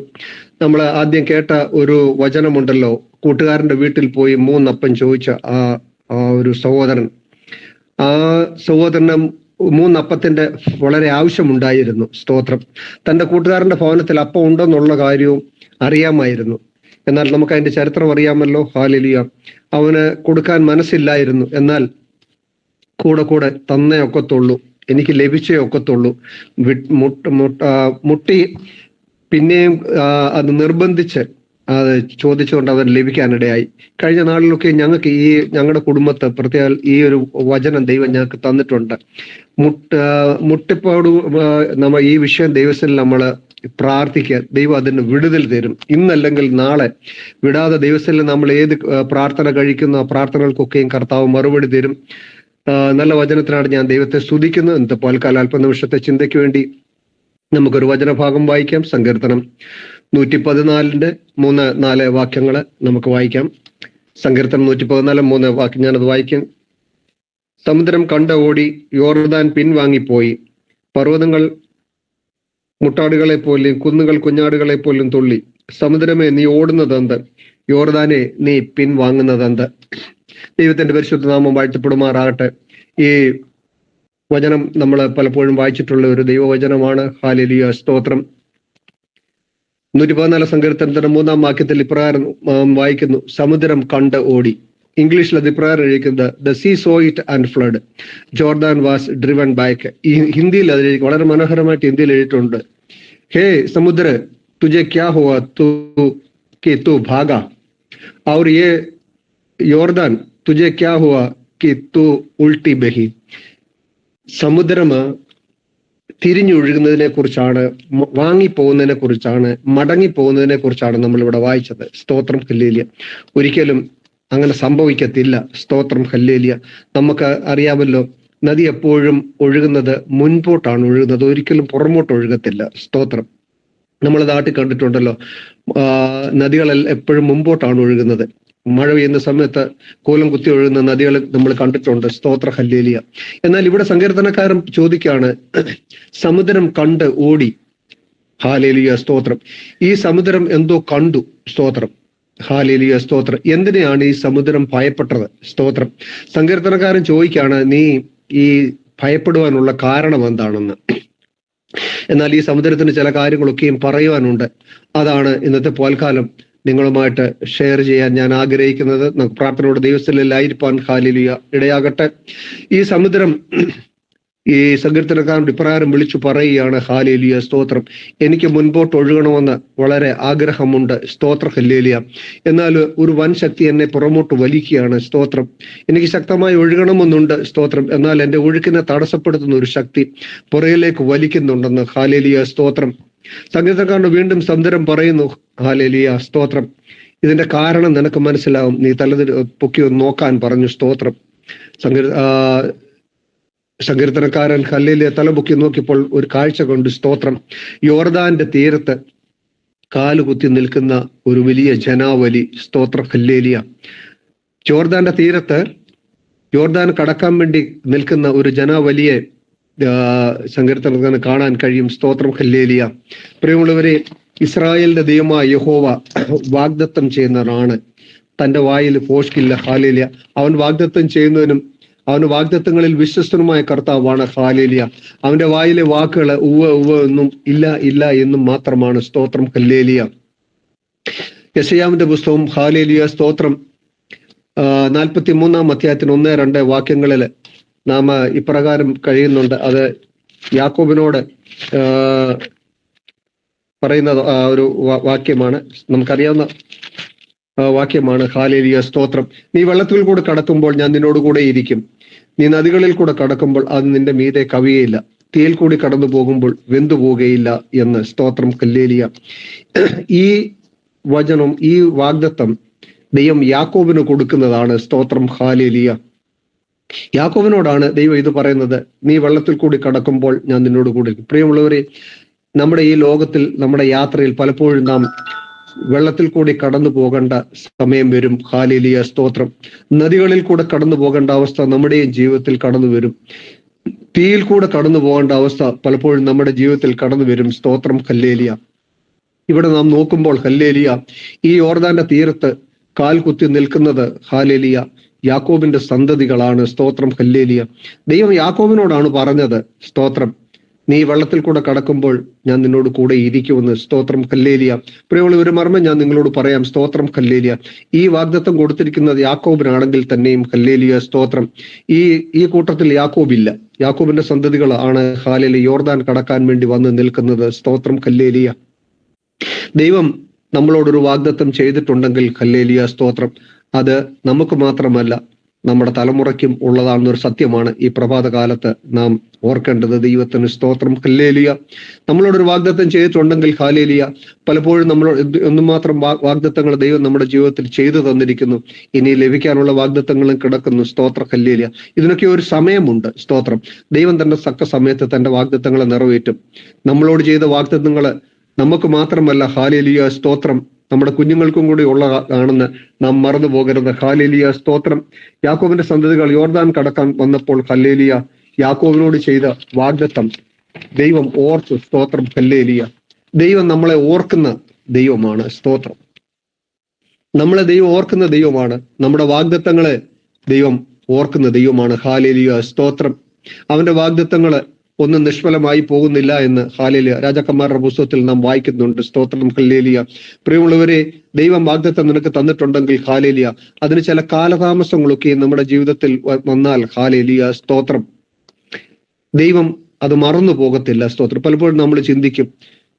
നമ്മൾ ആദ്യം കേട്ട ഒരു വചനമുണ്ടല്ലോ, കൂട്ടുകാരന്റെ വീട്ടിൽ പോയി 3 അപ്പം ചോദിച്ച ആ ഒരു സഹോദരൻ. ആ സഹോദരന് 3 അപ്പത്തിന്റെ വളരെ ആവശ്യമുണ്ടായിരുന്നു. സ്തോത്രം. തന്റെ കൂട്ടുകാരന്റെ ഭവനത്തിൽ അപ്പം ഉണ്ടെന്നുള്ള കാര്യവും അറിയാമായിരുന്നു. എന്നാൽ നമുക്ക് അതിന്റെ ചരിത്രം അറിയാമല്ലോ. ഹല്ലേലൂയ. അവന് കൊടുക്കാൻ മനസ്സില്ലായിരുന്നു. എന്നാൽ കൂടെ കൂടെ തന്നേ ഒക്കത്തുള്ളൂ, എനിക്ക് ലഭിച്ചേ ഒക്കത്തുള്ളൂ. മുട്ടി പിന്നെയും അത് നിർബന്ധിച്ച് അത് ചോദിച്ചുകൊണ്ട് അവൻ ലഭിക്കാനിടയായി. കഴിഞ്ഞ നാളിലൊക്കെ ഞങ്ങളുടെ കുടുംബത്തെ പ്രത്യേക ഈ ഒരു വചനം ദൈവം ഞങ്ങൾക്ക് തന്നിട്ടുണ്ട്. മുട്ടിപ്പോട് നമ്മൾ ഈ വിഷയം ദൈവത്തിൽ നമ്മൾ പ്രാർത്ഥിക്കുക, ദൈവം അതിന് വിടുതൽ തരും. ഇന്നല്ലെങ്കിൽ നാളെ വിടാതെ ദൈവത്തിൽ നമ്മൾ ഏത് പ്രാർത്ഥന കഴിക്കുന്ന ആ പ്രാർത്ഥനകൾക്കൊക്കെയും കർത്താവ് മറുപടി തരും. നല്ല വചനത്തിനാണ് ഞാൻ ദൈവത്തെ സ്തുതിക്കുന്നത്. ഇന്നത്തെ പോൽക്കാല അല്പനിമിഷത്തെ ചിന്തയ്ക്ക് വേണ്ടി നമുക്കൊരു വചനഭാഗം വായിക്കാം. സങ്കീർത്തനം 114 3-4 വാക്യങ്ങൾ നമുക്ക് വായിക്കാം. സങ്കീർത്തനം 114 വാക്യം ഞാനത് വായിക്കാം. സമുദ്രം കണ്ട ഓടി, യോർദാൻ പിൻവാങ്ങിപ്പോയി, പർവ്വതങ്ങൾ മുട്ടാടുകളെ പോലും കുന്നുകൾ കുഞ്ഞാടുകളെ പോലും തുള്ളി. സമുദ്രമേ നീ ഓടുന്നതെന്ത്, യോർദാനെ നീ പിൻവാങ്ങുന്നതെന്ത്. ദൈവത്തിന്റെ പരിശുദ്ധ നാമം വാഴ്ത്തപ്പെടുമാറാകട്ടെ. ഈ വചനം നമ്മൾ പലപ്പോഴും വായിച്ചിട്ടുള്ള ഒരു ദൈവവചനമാണ്. ഹല്ലേലൂയ, സ്തോത്രം. 114 സങ്കീർത്തനത്തിന്റെ 3-ാം വാക്യത്തിൽ ഇപ്രകാരം വായിക്കുന്നു, സമുദ്രം കണ്ട് ഓടി. ഇംഗ്ലീഷിൽ അത് ഇപ്രകാരം എഴുതിക്കുന്നത്, the sea saw it and fled, Jordan was driven back. ഈ ഹിന്ദിയിൽ അത് വളരെ മനോഹരമായിട്ട് ഹിന്ദിയിൽ എഴുതിയിട്ടുണ്ട്. ഹേ സമുദ്ര തുझे क्या हुआ कि तू भागा, और ये योर्दान तुझे क्या हुआ कि तू उल्टी बही. സമുദ്രം തിരിഞ്ഞൊഴുകുന്നതിനെ കുറിച്ചാണ്, വാങ്ങിപ്പോകുന്നതിനെ കുറിച്ചാണ്, മടങ്ങിപ്പോകുന്നതിനെ കുറിച്ചാണ് നമ്മളിവിടെ വായിച്ചത്. സ്തോത്രം, ഹല്ലേലൂയ. ഒരിക്കലും അങ്ങനെ സംഭവിക്കത്തില്ല. സ്തോത്രം, ഹല്ലേലൂയ. നമുക്ക് അറിയാമല്ലോ, നദി എപ്പോഴും ഒഴുകുന്നത് മുൻപോട്ടാണ് ഒഴുകുന്നത്, ഒരിക്കലും പുറമോട്ട് ഒഴുകത്തില്ല. സ്തോത്രം. നമ്മൾ നാട്ടിൽ കണ്ടിട്ടുണ്ടല്ലോ, നദികളെല്ലാം എപ്പോഴും മുമ്പോട്ടാണ് ഒഴുകുന്നത്. മഴ പെയ്യുന്ന സമയത്ത് കോലം കുത്തി ഒഴുകുന്ന നദികൾ നമ്മൾ കണ്ടിട്ടുണ്ട്. സ്തോത്ര, ഹല്ലേലൂയ. എന്നാൽ ഇവിടെ സങ്കീർത്തനക്കാരൻ ചോദിക്കുകയാണ്, സമുദ്രം കണ്ട് ഓടി. ഹല്ലേലൂയ, സ്തോത്രം. ഈ സമുദ്രം എന്തോ കണ്ടു. സ്തോത്രം, ഹല്ലേലൂയ, സ്തോത്രം. എന്തിനെയാണ് ഈ സമുദ്രം ഭയപ്പെട്ടത്? സ്തോത്രം. സങ്കീർത്തനക്കാരൻ ചോദിക്കുകയാണ്, നീ ഈ ഭയപ്പെടുവാനുള്ള കാരണം എന്താണെന്ന്. എന്നാൽ ഈ സമുദ്രത്തിന് ചില കാര്യങ്ങളൊക്കെയും പറയുവാനുണ്ട്. അതാണ് ഇന്നത്തെ പോൽക്കാലം നിങ്ങളുമായിട്ട് ഷെയർ ചെയ്യാൻ ഞാൻ ആഗ്രഹിക്കുന്നത്. പ്രാർത്ഥനയോടെ ദൈവസ്ഥലിലായിരിക്കാൻ ഹല്ലേലൂയ ഇടയാകട്ടെ. ഈ സമുദ്രം ഈ സങ്കീർത്തനക്കാരൻ ഇപ്രകാരം വിളിച്ചു പറയുകയാണ്, ഹല്ലേലൂയ, സ്തോത്രം. എനിക്ക് മുൻപോട്ട് ഒഴുകണമെന്ന് വളരെ ആഗ്രഹമുണ്ട്. സ്തോത്ര, ഹല്ലേലൂയ. എന്നാൽ ഒരു വൻ ശക്തി എന്നെ പുറമോട്ട് വലിക്കുകയാണ്. സ്തോത്രം. എനിക്ക് ശക്തമായി ഒഴുകണമെന്നുണ്ട്. സ്തോത്രം. എന്നാൽ എൻ്റെ ഒഴുക്കിനെ തടസ്സപ്പെടുത്തുന്ന ഒരു ശക്തി പുറകിലേക്ക് വലിക്കുന്നുണ്ടെന്ന്. ഹല്ലേലൂയ, സ്തോത്രം. സങ്കീർത്തനക്കാരൻ വീണ്ടും സമുദ്രം പറയുന്നു, ഹല്ലേലൂയ, സ്തോത്രം. ഇതിന്റെ കാരണം നിനക്ക് മനസ്സിലാവും, നീ പൊക്കി ഒന്ന് നോക്കാൻ പറഞ്ഞു. സ്തോത്രം. സങ്കീർത്തനക്കാരൻ ഹല്ലേലൂയ തലപൊക്കി നോക്കിയപ്പോൾ ഒരു കാഴ്ച കണ്ടു. സ്തോത്രം. യോർദാന്റെ തീരത്ത് കാലുകുത്തി നിൽക്കുന്ന ഒരു വലിയ ജനാവലി. സ്തോത്രം, ഹല്ലേലൂയ. യോർദാന്റെ തീരത്ത് യോർദാൻ കടക്കാൻ വേണ്ടി നിൽക്കുന്ന ഒരു ജനാവലിയെ സങ്കീർത്തനത്തിന് കാണാൻ കഴിയും. സ്തോത്രം, ഹല്ലേലൂയ. പ്രിയമുള്ളവരെ, ഇസ്രായേലിന്റെ ദൈവമായ യഹോവ വാഗ്ദത്തം ചെയ്യുന്നവനാണ്. തന്റെ വായിൽ പോഷ്കില്ല. ഹല്ലേലൂയ. അവൻ വാഗ്ദത്തം ചെയ്യുന്നതിനും അവന് വാഗ്ദത്തങ്ങളിൽ വിശ്വസ്തനുമായ കർത്താവാണ്. ഹല്ലേലൂയ. അവന്റെ വായിലെ വാക്കുകൾ ഉവ്വ് ഉവ്വ് എന്നും ഇല്ല ഇല്ല എന്നും മാത്രമാണ്. സ്തോത്രം, ഹല്ലേലൂയ. യെശയ്യാവിന്റെ പുസ്തകം, ഹല്ലേലൂയ, സ്തോത്രം, 43-ാം അധ്യായത്തിന് 1-2 വാക്യങ്ങളിൽ നാം ഇപ്രകാരം കഴിയുന്നുണ്ട്. അത് യാക്കോബിനോട് പറയുന്ന ഒരു വാക്യമാണ്, നമുക്കറിയാവുന്ന വാക്യമാണ്. ഹല്ലേലൂയ, സ്തോത്രം. നീ വെള്ളത്തിൽ കൂടെ കടക്കുമ്പോൾ ഞാൻ നിന്നോട് കൂടെ ഇരിക്കും, നീ നദികളിൽ കൂടെ കടക്കുമ്പോൾ അത് നിന്റെ മീതെ കവിയയില്ല, തീയിൽ കൂടി കടന്നു പോകുമ്പോൾ വെന്തു പോകുകയില്ല എന്ന്. സ്തോത്രം, ഹല്ലേലൂയ. ഈ വചനം, ഈ വാഗ്ദത്തം ദൈവം യാക്കോബിന് കൊടുക്കുന്നതാണ്. സ്തോത്രം, ഹല്ലേലൂയ. യാക്കോബിനോടാണ് ദൈവം ഇത് പറയുന്നത്, നീ വെള്ളത്തിൽ കൂടി കടക്കുമ്പോൾ ഞാൻ നിന്നോട് കൂടെ. പ്രിയമുള്ളവരെ, നമ്മുടെ ഈ ലോകത്തിൽ, നമ്മുടെ യാത്രയിൽ പലപ്പോഴും നാം വെള്ളത്തിൽ കൂടി കടന്നു പോകേണ്ട സമയം വരും. ഹല്ലേലൂയ, സ്തോത്രം. നദികളിൽ കൂടെ കടന്നു പോകേണ്ട അവസ്ഥ നമ്മുടെയും ജീവിതത്തിൽ കടന്നു വരും. തീയിൽ കൂടെ കടന്നു പോകേണ്ട അവസ്ഥ പലപ്പോഴും നമ്മുടെ ജീവിതത്തിൽ കടന്നു വരും. സ്തോത്രം, ഹല്ലേലൂയ. ഇവിടെ നാം നോക്കുമ്പോൾ, ഹല്ലേലൂയ, ഈ യോർദാന്റെ തീരത്ത് കാൽ കുത്തി നിൽക്കുന്നത്, ഹല്ലേലൂയ, യാക്കോബിന്റെ സന്തതികളാണ്. സ്തോത്രം, ഹല്ലേലൂയ. ദൈവം യാക്കോബിനോടാണ് പറഞ്ഞത്, സ്തോത്രം, നീ വെള്ളത്തിൽ കൂടെ കടക്കുമ്പോൾ ഞാൻ നിന്നോട് കൂടെ ഇരിക്കുമെന്ന്. സ്തോത്രം, ഹല്ലേലൂയ. പ്രിയമുള്ള ഒരു മർമ്മം ഞാൻ നിങ്ങളോട് പറയാം. സ്തോത്രം, ഹല്ലേലൂയ. ഈ വാഗ്ദത്തം കൊടുത്തിരിക്കുന്നത് യാക്കോബിനാണെങ്കിൽ തന്നെയും, ഹല്ലേലൂയ, സ്തോത്രം, ഈ കൂട്ടത്തിൽ യാക്കോബില്ല. യാക്കോബിന്റെ സന്തതികൾ ആണ് ഹല്ലേലൂയ യോർദാൻ കടക്കാൻ വേണ്ടി വന്ന് നിൽക്കുന്നത്. സ്തോത്രം, ഹല്ലേലൂയ. ദൈവം നമ്മളോടൊരു വാഗ്ദത്തം ചെയ്തിട്ടുണ്ടെങ്കിൽ, ഹല്ലേലൂയ, സ്തോത്രം, അത് നമുക്ക് മാത്രമല്ല നമ്മുടെ തലമുറയ്ക്കും ഉള്ളതാണെന്നൊരു സത്യമാണ് ഈ പ്രഭാത കാലത്ത് നാം ഓർക്കേണ്ടത്. ദൈവത്തിന് സ്തോത്രം. ഹല്ലേലൂയ. നമ്മളോടൊരു വാഗ്ദത്തം ചെയ്തിട്ടുണ്ടെങ്കിൽ ഹല്ലേലൂയ. പലപ്പോഴും നമ്മളോട് എന്തുമാത്രം വാഗ്ദത്തങ്ങൾ ദൈവം നമ്മുടെ ജീവിതത്തിൽ ചെയ്തു തന്നിരിക്കുന്നു. ഇനി ലഭിക്കാനുള്ള വാഗ്ദത്തങ്ങളും കിടക്കുന്നു. സ്തോത്ര. ഹല്ലേലൂയ. ഇതിനൊക്കെ ഒരു സമയമുണ്ട്. സ്തോത്രം. ദൈവം തന്റെ തക്ക സമയത്ത് തന്റെ വാഗ്ദത്തങ്ങളെ നിറവേറ്റും. നമ്മളോട് ചെയ്ത വാഗ്ദത്തങ്ങള് നമുക്ക് മാത്രമല്ല, ഹല്ലേലൂയ സ്തോത്രം, നമ്മുടെ കുഞ്ഞുങ്ങൾക്കും കൂടി ഉള്ളതാണെന്ന് നാം മറന്നു പോകരുത്. ഹല്ലേലൂയ സ്തോത്രം. യാക്കോബിന്റെ സന്തതികൾ യോർദാൻ കടക്കാൻ വന്നപ്പോൾ ഹല്ലേലൂയ യാക്കോബിനോട് ചെയ്ത വാഗ്ദത്തം ദൈവം ഓർത്തു. സ്തോത്രം. ഹല്ലേലൂയ. ദൈവം നമ്മളെ ഓർക്കുന്ന ദൈവമാണ്. സ്തോത്രം. നമ്മളെ ദൈവം ഓർക്കുന്ന ദൈവമാണ്. നമ്മുടെ വാഗ്ദത്തങ്ങളെ ദൈവം ഓർക്കുന്ന ദൈവമാണ്. ഹല്ലേലൂയ സ്തോത്രം. അവന്റെ വാഗ്ദത്തങ്ങള് ഒന്നും നിഷ്ഫലമായി പോകുന്നില്ല എന്ന് ഹല്ലേലൂയ രാജാക്കന്മാരുടെ പുസ്തകത്തിൽ നാം വായിക്കുന്നുണ്ട്. സ്തോത്രം. ഹല്ലേലൂയ. പ്രിയമുള്ളവരെ, ദൈവം വാഗ്ദത്തം നിനക്ക് തന്നിട്ടുണ്ടെങ്കിൽ ഹല്ലേലൂയ അതിന് ചില കാലതാമസങ്ങളൊക്കെ നമ്മുടെ ജീവിതത്തിൽ വന്നാൽ ഹല്ലേലൂയ സ്തോത്രം, ദൈവം അത് മറന്നു പോകത്തില്ല. സ്തോത്രം. പലപ്പോഴും നമ്മൾ ചിന്തിക്കും,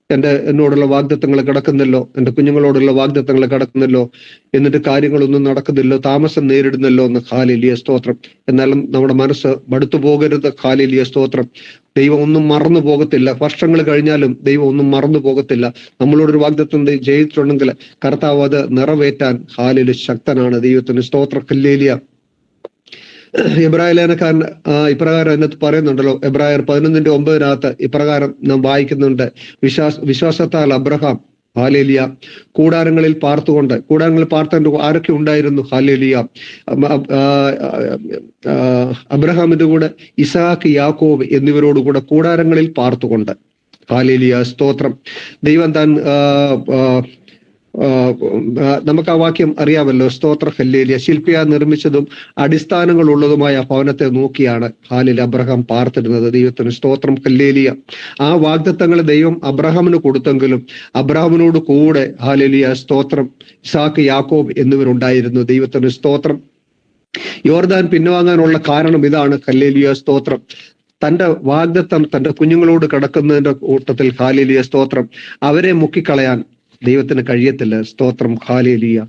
എന്നോടുള്ള വാഗ്ദത്തങ്ങൾ കിടക്കുന്നല്ലോ, എൻ്റെ കുഞ്ഞുങ്ങളോടുള്ള വാഗ്ദത്തങ്ങൾ കിടക്കുന്നല്ലോ, എന്നിട്ട് കാര്യങ്ങളൊന്നും നടക്കുന്നില്ലോ, താമസം നേരിടുന്നല്ലോ എന്ന്. ഹല്ലേലൂയ സ്തോത്രം. എന്നാലും നമ്മുടെ മനസ്സ് മടുത്തു പോകരുത്. ഹല്ലേലൂയ സ്തോത്രം. ദൈവം ഒന്നും മറന്നു പോകത്തില്ല. വർഷങ്ങൾ കഴിഞ്ഞാലും ദൈവം ഒന്നും മറന്നു പോകത്തില്ല. നമ്മളോടൊരു വാഗ്ദത്തം ചെയ്തിട്ടുണ്ടെങ്കിൽ കർത്താവ് അത് നിറവേറ്റാൻ ഹല്ലേലൂയ ശക്തനാണ്. ദൈവത്തിന് സ്തോത്രം. ഹല്ലേലൂയ. എബ്രായ ലേഖനക്കാരൻ ഇപ്രകാരം അതിനകത്ത് പറയുന്നുണ്ടല്ലോ. എബ്രായർ 11:9 ഇപ്രകാരം നാം വായിക്കുന്നുണ്ട്. വിശ്വാസത്താൽ അബ്രഹാം ഹല്ലേലൂയ കൂടാരങ്ങളിൽ പാർത്തുകൊണ്ട് ആരൊക്കെ ഉണ്ടായിരുന്നു? ഹല്ലേലൂയ അബ്രഹാമിന്റെ കൂടെ ഇസാക്ക്, യാക്കോബ് എന്നിവരോടുകൂടെ കൂടാരങ്ങളിൽ പാർത്തുകൊണ്ട്. ഹല്ലേലൂയ സ്തോത്രം. ദൈവം താൻ നമുക്ക് ആ വാക്യം അറിയാമല്ലോ. സ്തോത്ര. ഹല്ലേലൂയ. ശില്പിയാ നിർമ്മിച്ചതും അടിസ്ഥാനങ്ങൾ ഉള്ളതുമായ ഭവനത്തെ നോക്കിയാണ് ഹല്ലേലൂയ അബ്രഹാം പാർത്തിരുന്നത്. ദൈവത്തിന് സ്തോത്രം. ഹല്ലേലൂയ. ആ വാഗ്ദത്തങ്ങൾ ദൈവം അബ്രഹാമിന് കൊടുത്തെങ്കിലും അബ്രഹാമിനോട് കൂടെ ഹല്ലേലൂയ സ്തോത്രം ഇസാക്ക്, യാക്കോബ് എന്നിവരുണ്ടായിരുന്നു. ദൈവത്തിന് സ്തോത്രം. യോർദാൻ പിൻവാങ്ങാനുള്ള കാരണം ഇതാണ്. ഹല്ലേലൂയ സ്തോത്രം. തന്റെ വാഗ്ദത്തം തന്റെ കുഞ്ഞുങ്ങളോട് കിടക്കുന്നതിന്റെ കൂട്ടത്തിൽ ഹല്ലേലൂയ സ്തോത്രം അവരെ മുക്കിക്കളയാൻ ദൈവത്തിന് കഴിയത്തില്ല. സ്തോത്രം. ഹല്ലേലൂയ.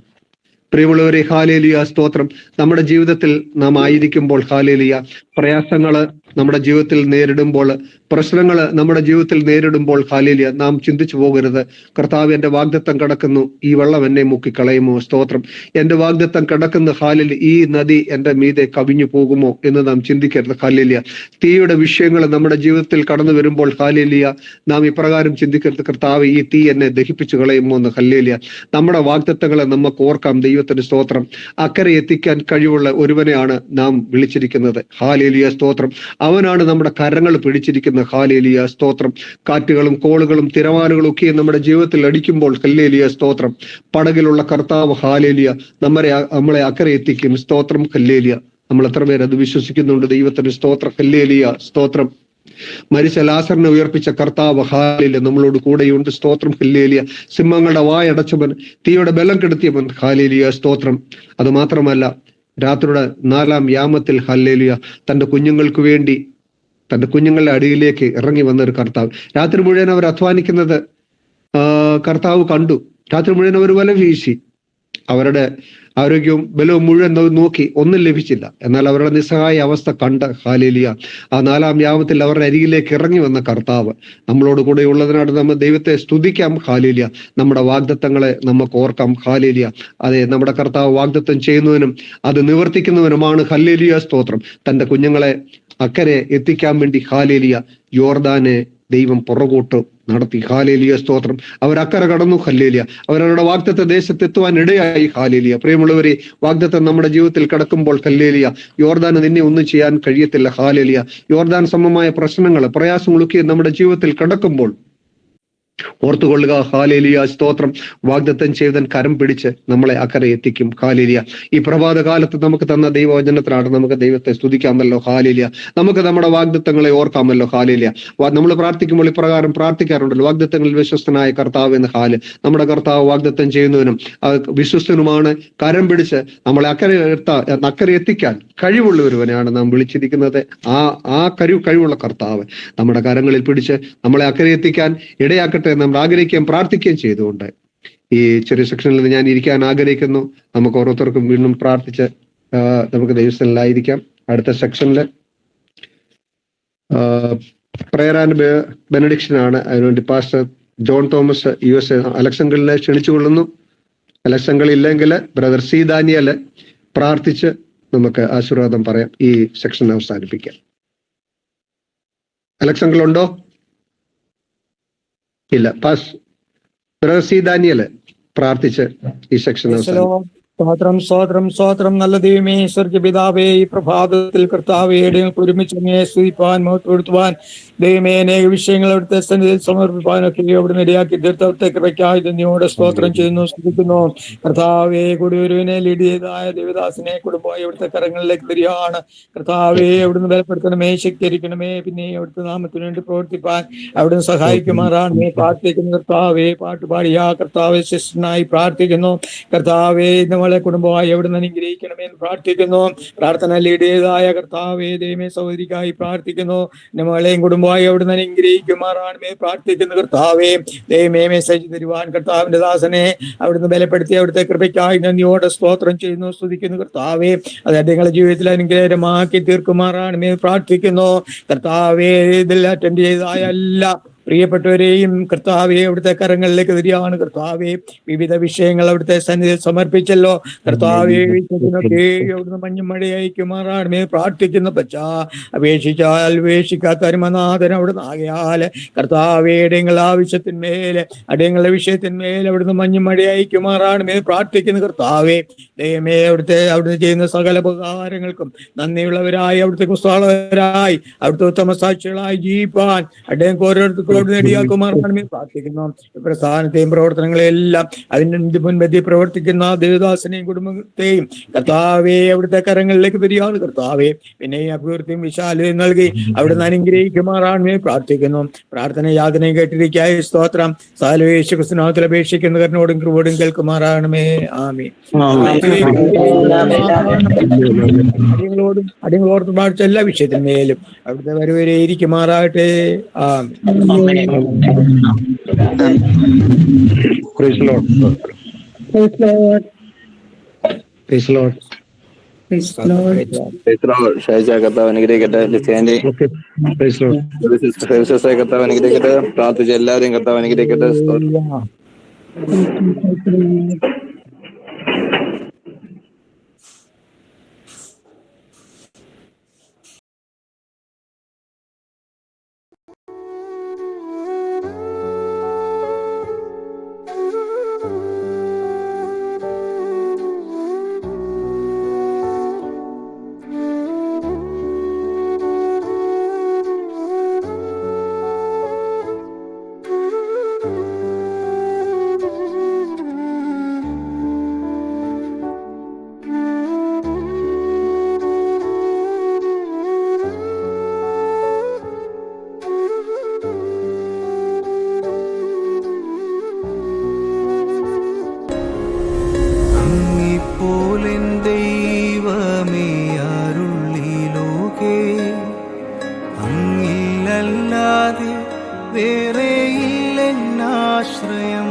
പ്രിയമുള്ളവരെ, ഹല്ലേലൂയ സ്തോത്രം. നമ്മുടെ ജീവിതത്തിൽ നാം ആയിരിക്കുമ്പോൾ ഹല്ലേലൂയ പ്രയാസങ്ങള് നമ്മുടെ ജീവിതത്തിൽ നേരിടുമ്പോൾ, പ്രശ്നങ്ങൾ നമ്മുടെ ജീവിതത്തിൽ നേരിടുമ്പോൾ ഹല്ലേലൂയ നാം ചിന്തിച്ചു പോകരുത്, കർത്താവ് എന്റെ വാഗ്ദത്തം കിടക്കുന്നു, ഈ വെള്ളം എന്നെ മുക്കിക്കളയുമോ? സ്തോത്രം. എന്റെ വാഗ്ദത്തം കിടക്കുന്ന ഹല്ലേലൂയ ഈ നദി എന്റെ മീതെ കവിഞ്ഞു പോകുമോ എന്ന് നാം ചിന്തിക്കരുത്. ഹല്ലേലൂയ. തീയുടെ വിഷയങ്ങൾ നമ്മുടെ ജീവിതത്തിൽ കടന്നു വരുമ്പോൾ ഹല്ലേലൂയ നാം ഇപ്രകാരം ചിന്തിക്കരുത്, കർത്താവ് ഈ തീ എന്നെ ദഹിപ്പിച്ചു കളയുമോ എന്ന്. ഹല്ലേലൂയ. നമ്മുടെ വാഗ്ദത്തങ്ങളെ നമുക്ക് ഓർക്കാം. ദൈവത്തിന് സ്തോത്രം. അക്കരെ എത്തിക്കാൻ കഴിവുള്ള ഒരുവനെയാണ് നാം വിളിച്ചിരിക്കുന്നത്. ഹല്ലേലൂയ സ്തോത്രം. അവനാണ് നമ്മുടെ കരങ്ങൾ പിടിച്ചിരിക്കുന്നത്. ഹല്ലേലൂയ സ്തോത്രം. കാറ്റുകളും കോളുകളും തിരമാലകളും ഒക്കെ നമ്മുടെ ജീവിതത്തിൽ അടിക്കുമ്പോൾ ഹല്ലേലൂയ സ്തോത്രം പടകിലുള്ള കർത്താവ് ഹല്ലേലൂയ നമ്മളെ അക്കരെ എത്തിക്കും. സ്തോത്രം. ഹല്ലേലൂയ. നമ്മൾ എത്ര പേര് അത് വിശ്വസിക്കുന്നുണ്ട്? ദൈവത്തിന് സ്തോത്രം. ഹല്ലേലൂയ സ്തോത്രം. മരിച്ച ലാസറിനെ ഉയർപ്പിച്ച കർത്താവ് ഹല്ലേലൂയ നമ്മളോട് കൂടെയുണ്ട്. സ്തോത്രം. ഹല്ലേലൂയ. സിംഹങ്ങളുടെ വായടച്ചവൻ, തീയുടെ ബലം കെടുത്തിയവൻ. ഹല്ലേലൂയ സ്തോത്രം. അത് മാത്രമല്ല, രാത്രിയുടെ 4-ാം യാമത്തിൽ ഹല്ലേലൂയ തന്റെ കുഞ്ഞുങ്ങൾക്ക് വേണ്ടി തന്റെ കുഞ്ഞുങ്ങളുടെ അടിയിലേക്ക് ഇറങ്ങി വന്ന ഒരു കർത്താവ്. രാത്രി മുഴുവൻ അവർ അധ്വാനിക്കുന്നത് കർത്താവ് കണ്ടു. രാത്രി മുഴുവൻ അവർ വല വീശി, അവരുടെ ആരോഗ്യവും ബലവും മുഴുവൻ നോക്കി, ഒന്നും ലഭിച്ചില്ല. എന്നാൽ അവരുടെ നിസ്സഹായ അവസ്ഥ കണ്ട് ഹല്ലേലൂയ ആ 4-ാം യാമത്തിൽ അവരുടെ അരികിലേക്ക് ഇറങ്ങി വന്ന കർത്താവ് നമ്മളോട് കൂടെ ഉള്ളതിനാണ് നമ്മൾ ദൈവത്തെ സ്തുതിക്കാം. ഹല്ലേലൂയ. നമ്മുടെ വാഗ്ദത്തങ്ങളെ നമുക്ക് ഓർക്കാം. ഹല്ലേലൂയ. അതെ, നമ്മുടെ കർത്താവ് വാഗ്ദത്തം ചെയ്യുന്നവനും അത് നിവർത്തിക്കുന്നവനുമാണ്. ഹല്ലേലൂയ സ്തോത്രം. തന്റെ കുഞ്ഞുങ്ങളെ അക്കരെ എത്തിക്കാൻ വേണ്ടി ഹല്ലേലൂയ യോർദാനെ ദൈവം പുറകോട്ട് നടത്തി. ഹല്ലേലൂയ സ്തോത്രം. അവരക്കരെ കടന്നു. ഹല്ലേലൂയ. അവരവരുടെ വാഗ്ദത്ത ദേശത്തെത്തുവാൻ ഇടയായി. ഹല്ലേലൂയ. പ്രിയമുള്ളവരെ, വാഗ്ദത്തം നമ്മുടെ ജീവിതത്തിൽ കിടക്കുമ്പോൾ ഹല്ലേലൂയ യോർദാന് നിന്നെ ഒന്നും ചെയ്യാൻ കഴിയത്തില്ല. ഹല്ലേലൂയ. യോർദാൻ സമമായ പ്രശ്നങ്ങൾ, പ്രയാസങ്ങളൊക്കെ നമ്മുടെ ജീവിതത്തിൽ കിടക്കുമ്പോൾ ഓർത്തുകൊള്ളുക. ഹല്ലേലൂയ സ്തോത്രം. വാഗ്ദത്തം ചെയ്തൻ കരം പിടിച്ച് നമ്മളെ അക്കരെ എത്തിക്കും. ഹല്ലേലൂയ. ഈ പ്രഭാത കാലത്ത് നമുക്ക് തന്ന ദൈവവചനത്തിനാണ് നമുക്ക് ദൈവത്തെ സ്തുതിക്കാമല്ലോ. ഹല്ലേലൂയ. നമുക്ക് നമ്മുടെ വാഗ്ദത്തങ്ങളെ ഓർക്കാമല്ലോ. ഹല്ലേലൂയ. നമ്മൾ പ്രാർത്ഥിക്കുമ്പോൾ ഇപ്രകാരം പ്രാർത്ഥിക്കാറുണ്ടല്ലോ, വാഗ്ദത്തങ്ങളിൽ വിശ്വസ്തനായ കർത്താവ് എന്ന്. നമ്മുടെ കർത്താവ് വാഗ്ദത്തം ചെയ്യുന്നവനും വിശ്വസ്തനുമാണ്. കരം പിടിച്ച് നമ്മളെ അക്കരെ എത്തിക്കാൻ കഴിവുള്ള ഒരുവനെയാണ് നാം വിളിച്ചിരിക്കുന്നത്. ആ കഴിവുള്ള കർത്താവ് നമ്മുടെ കരങ്ങളിൽ പിടിച്ച് നമ്മളെ അക്കരെ എത്തിക്കാൻ ഇടയാക്കട്ടെ നമ്മൾ ആഗ്രഹിക്കുകയും പ്രാർത്ഥിക്കുകയും ചെയ്തുകൊണ്ട് ഈ ചെറിയ സെക്ഷനിൽ ഞാൻ ഇരിക്കാൻ ആഗ്രഹിക്കുന്നു. നമുക്ക് ഓരോരുത്തർക്കും വീണ്ടും പ്രാർത്ഥിച്ച് നമുക്ക് ദൈവസ്ഥനിലായിരിക്കാം. അടുത്ത സെക്ഷനിൽ പ്രയർ ആൻഡ് ബെനഡിക്ഷൻ ആണ്. അതിനുവേണ്ടി പാസ്റ്റർ ജോൺ തോമസ് USA അലക്സംഗളിനെ ക്ഷണിച്ചുകൊള്ളുന്നു. അലക്സംഗൾ ഇല്ലെങ്കിൽ ബ്രദർ സി ദാനിയൽ പ്രാർത്ഥിച്ച് നമുക്ക് ആശീർവാദം പറയാം. ഈ സെക്ഷൻ അവസാനിപ്പിക്കാം. അലക്സംഗൾ ഉണ്ടോ? ഇല്ല. ബ്രദർ സി ദാനിയൽ പ്രാർത്ഥിച്ച് ഈ സെക്ഷൻ അവസാനിപ്പിക്കാം. സ്തോത്രം സ്തോത്രം സ്തോത്രം. നല്ല ദൈവമേ, സ്വർഗ്ഗ പിതാവേ, ഈ പ്രഭാതത്തിൽ കർത്താവേ ഒരുമിച്ച് സ്തുതിപ്പാൻ മഹത്വപ്പെടുത്തുവാൻ ദൈവമേ അനേക വിഷയങ്ങൾ അവിടുത്തെ സന്നിധിയിൽ സമർപ്പിപ്പാനൊക്കെ അവിടുന്ന് ഇടയാക്കി തീർത്തത്തെ കൃപയ്ക്കായി നന്ദിയോടെ സ്തോത്രം ചെയ്യുന്നു, സ്തുതിക്കുന്നു. കർത്താവേ, കൂടിയൊരുവിനെ ലീഡ് ചെയ്തതായ ദേവദാസിനെ കുടുംബമായി അവിടുത്തെ കരങ്ങളിലേക്ക് തിരിയാണ്. കർത്താവേ, അവിടുന്ന് ബലപ്പെടുത്തണമേ, ശക്തീകരിക്കണമേ. പിന്നെ അവിടുത്തെ നാമത്തിന് വേണ്ടി പ്രവർത്തിപ്പാൻ അവിടുന്ന് സഹായിക്കുമാറാണ് പ്രാർത്ഥിക്കുന്നു. കർത്താവേ, പാട്ടുപാടിയ കർത്താവേ ശിഷ്യനായി പ്രാർത്ഥിക്കുന്നു. കർത്താവേ, നമ്മളെ കുടുംബമായി അവിടുന്ന് അനുഗ്രഹിക്കണമെന്ന് പ്രാർത്ഥിക്കുന്നു. പ്രാർത്ഥന ലീഡ് ചെയ്തതായ കർത്താവേ ദൈവമേ സഹോദരിക്കായി പ്രാർത്ഥിക്കുന്നു. നമ്മളെയും കുടുംബമായി അവിടുന്ന് അനുഗ്രഹിക്കുമാറാണ് പ്രാർത്ഥിക്കുന്നു. കർത്താവേ, ദൈവമേ മെസ്സേജ് തരുവാൻ കർത്താവിന്റെ ദാസനെ അവിടുന്ന് ബലപ്പെടുത്തി അവിടുത്തെ കൃപയ്ക്കായി നന്ദിയോടെ സ്തോത്രം ചെയ്യുന്നു, സ്തുതിക്കുന്നു. കർത്താവേ, അത് നിങ്ങളുടെ ജീവിതത്തിൽ അനുഗ്രഹമാക്കി തീർക്കുമാറാണ് പ്രാർത്ഥിക്കുന്നു. കർത്താവേ, ഇതിൽ അറ്റൻഡ് ചെയ്തതായ എല്ലാ പ്രിയപ്പെട്ടവരെയും കർത്താവെ അവിടുത്തെ കരങ്ങളിലേക്ക് തിരിയാണ്. കർത്താവെ, വിവിധ വിഷയങ്ങൾ അവിടുത്തെ സന്നിധിയിൽ സമർപ്പിച്ചല്ലോ. കർത്താവെ, അവിടുന്ന് മഞ്ഞും മഴ അയക്കുമാറാണ് പ്രാർത്ഥിക്കുന്ന പച്ച അപേക്ഷിച്ചാൽ ഉപേക്ഷിക്കാത്ത അരുമനാഥൻ അവിടുന്ന് ആകയാൽ കർത്താവെ അടയങ്ങളുടെ ആവശ്യത്തിന്മേൽ അടയങ്ങളുടെ വിഷയത്തിന്മേൽ അവിടുന്ന് മഞ്ഞും മഴ അയക്കുമാറാണ് പ്രാർത്ഥിക്കുന്ന. കർത്താവെ, ദൈവമേ അവിടുന്ന് ചെയ്യുന്ന സകല ഉപകാരങ്ങൾക്കും നന്ദിയുള്ളവരായി അവിടുത്തെ കുസ്താളവരായി അവിടുത്തെ ഉത്തമ സാക്ഷികളായി ജീവിപ്പാൻ അടയങ്ങൾക്ക് ഓരോരുത്തർക്കും നേടിയാക്കുമാറാണ് പ്രാർത്ഥിക്കുന്നു. പ്രസ്ഥാനത്തെയും പ്രവർത്തനങ്ങളെല്ലാം അതിന്റെ മുൻപന്തി പ്രവർത്തിക്കുന്ന ദേവദാസനെയും കുടുംബത്തെയും കർത്താവെ അവിടുത്തെ കരങ്ങളിലേക്ക് തിരിയാണ്. കർത്താവെ, പിന്നെ അഭിവൃദ്ധിയും വിശാലതയും നൽകി അവിടുന്ന് അനുഗ്രഹിക്കുമാറാണ് പ്രാർത്ഥിക്കുന്നു. പ്രാർത്ഥന യാതനയും കേട്ടിരിക്കായി സ്തോത്രം. സാലുവേശു ക്രിസ്തുനാമത്തിൽ അപേക്ഷിക്കുന്ന കരുണയോടും കൃപയോടും കേൾക്കുമാറാണമേ. ആമേൻ. അടിയങ്ങളോട് പാടിച്ച എല്ലാ വിഷയത്തിന്മേലും അവിടുത്തെ വരവരെ ഇരിക്കുമാറാകട്ടെ. ആമേൻ. Praise the Lord. Praise Lord. Praise the Lord. Praise Lord. കർത്താവ് അനുഗ്രഹിക്കട്ടെ. കർത്താവ് അനുഗ്രഹിക്കട്ടെ. പ്രാർത്ഥിച്ച എല്ലാവരെയും കർത്താവ് അനുഗ്രഹിക്കട്ടെ. അങ്ങില്ലല്ലാതെ വേറെ ഇല്ലെന്നാശ്രയം.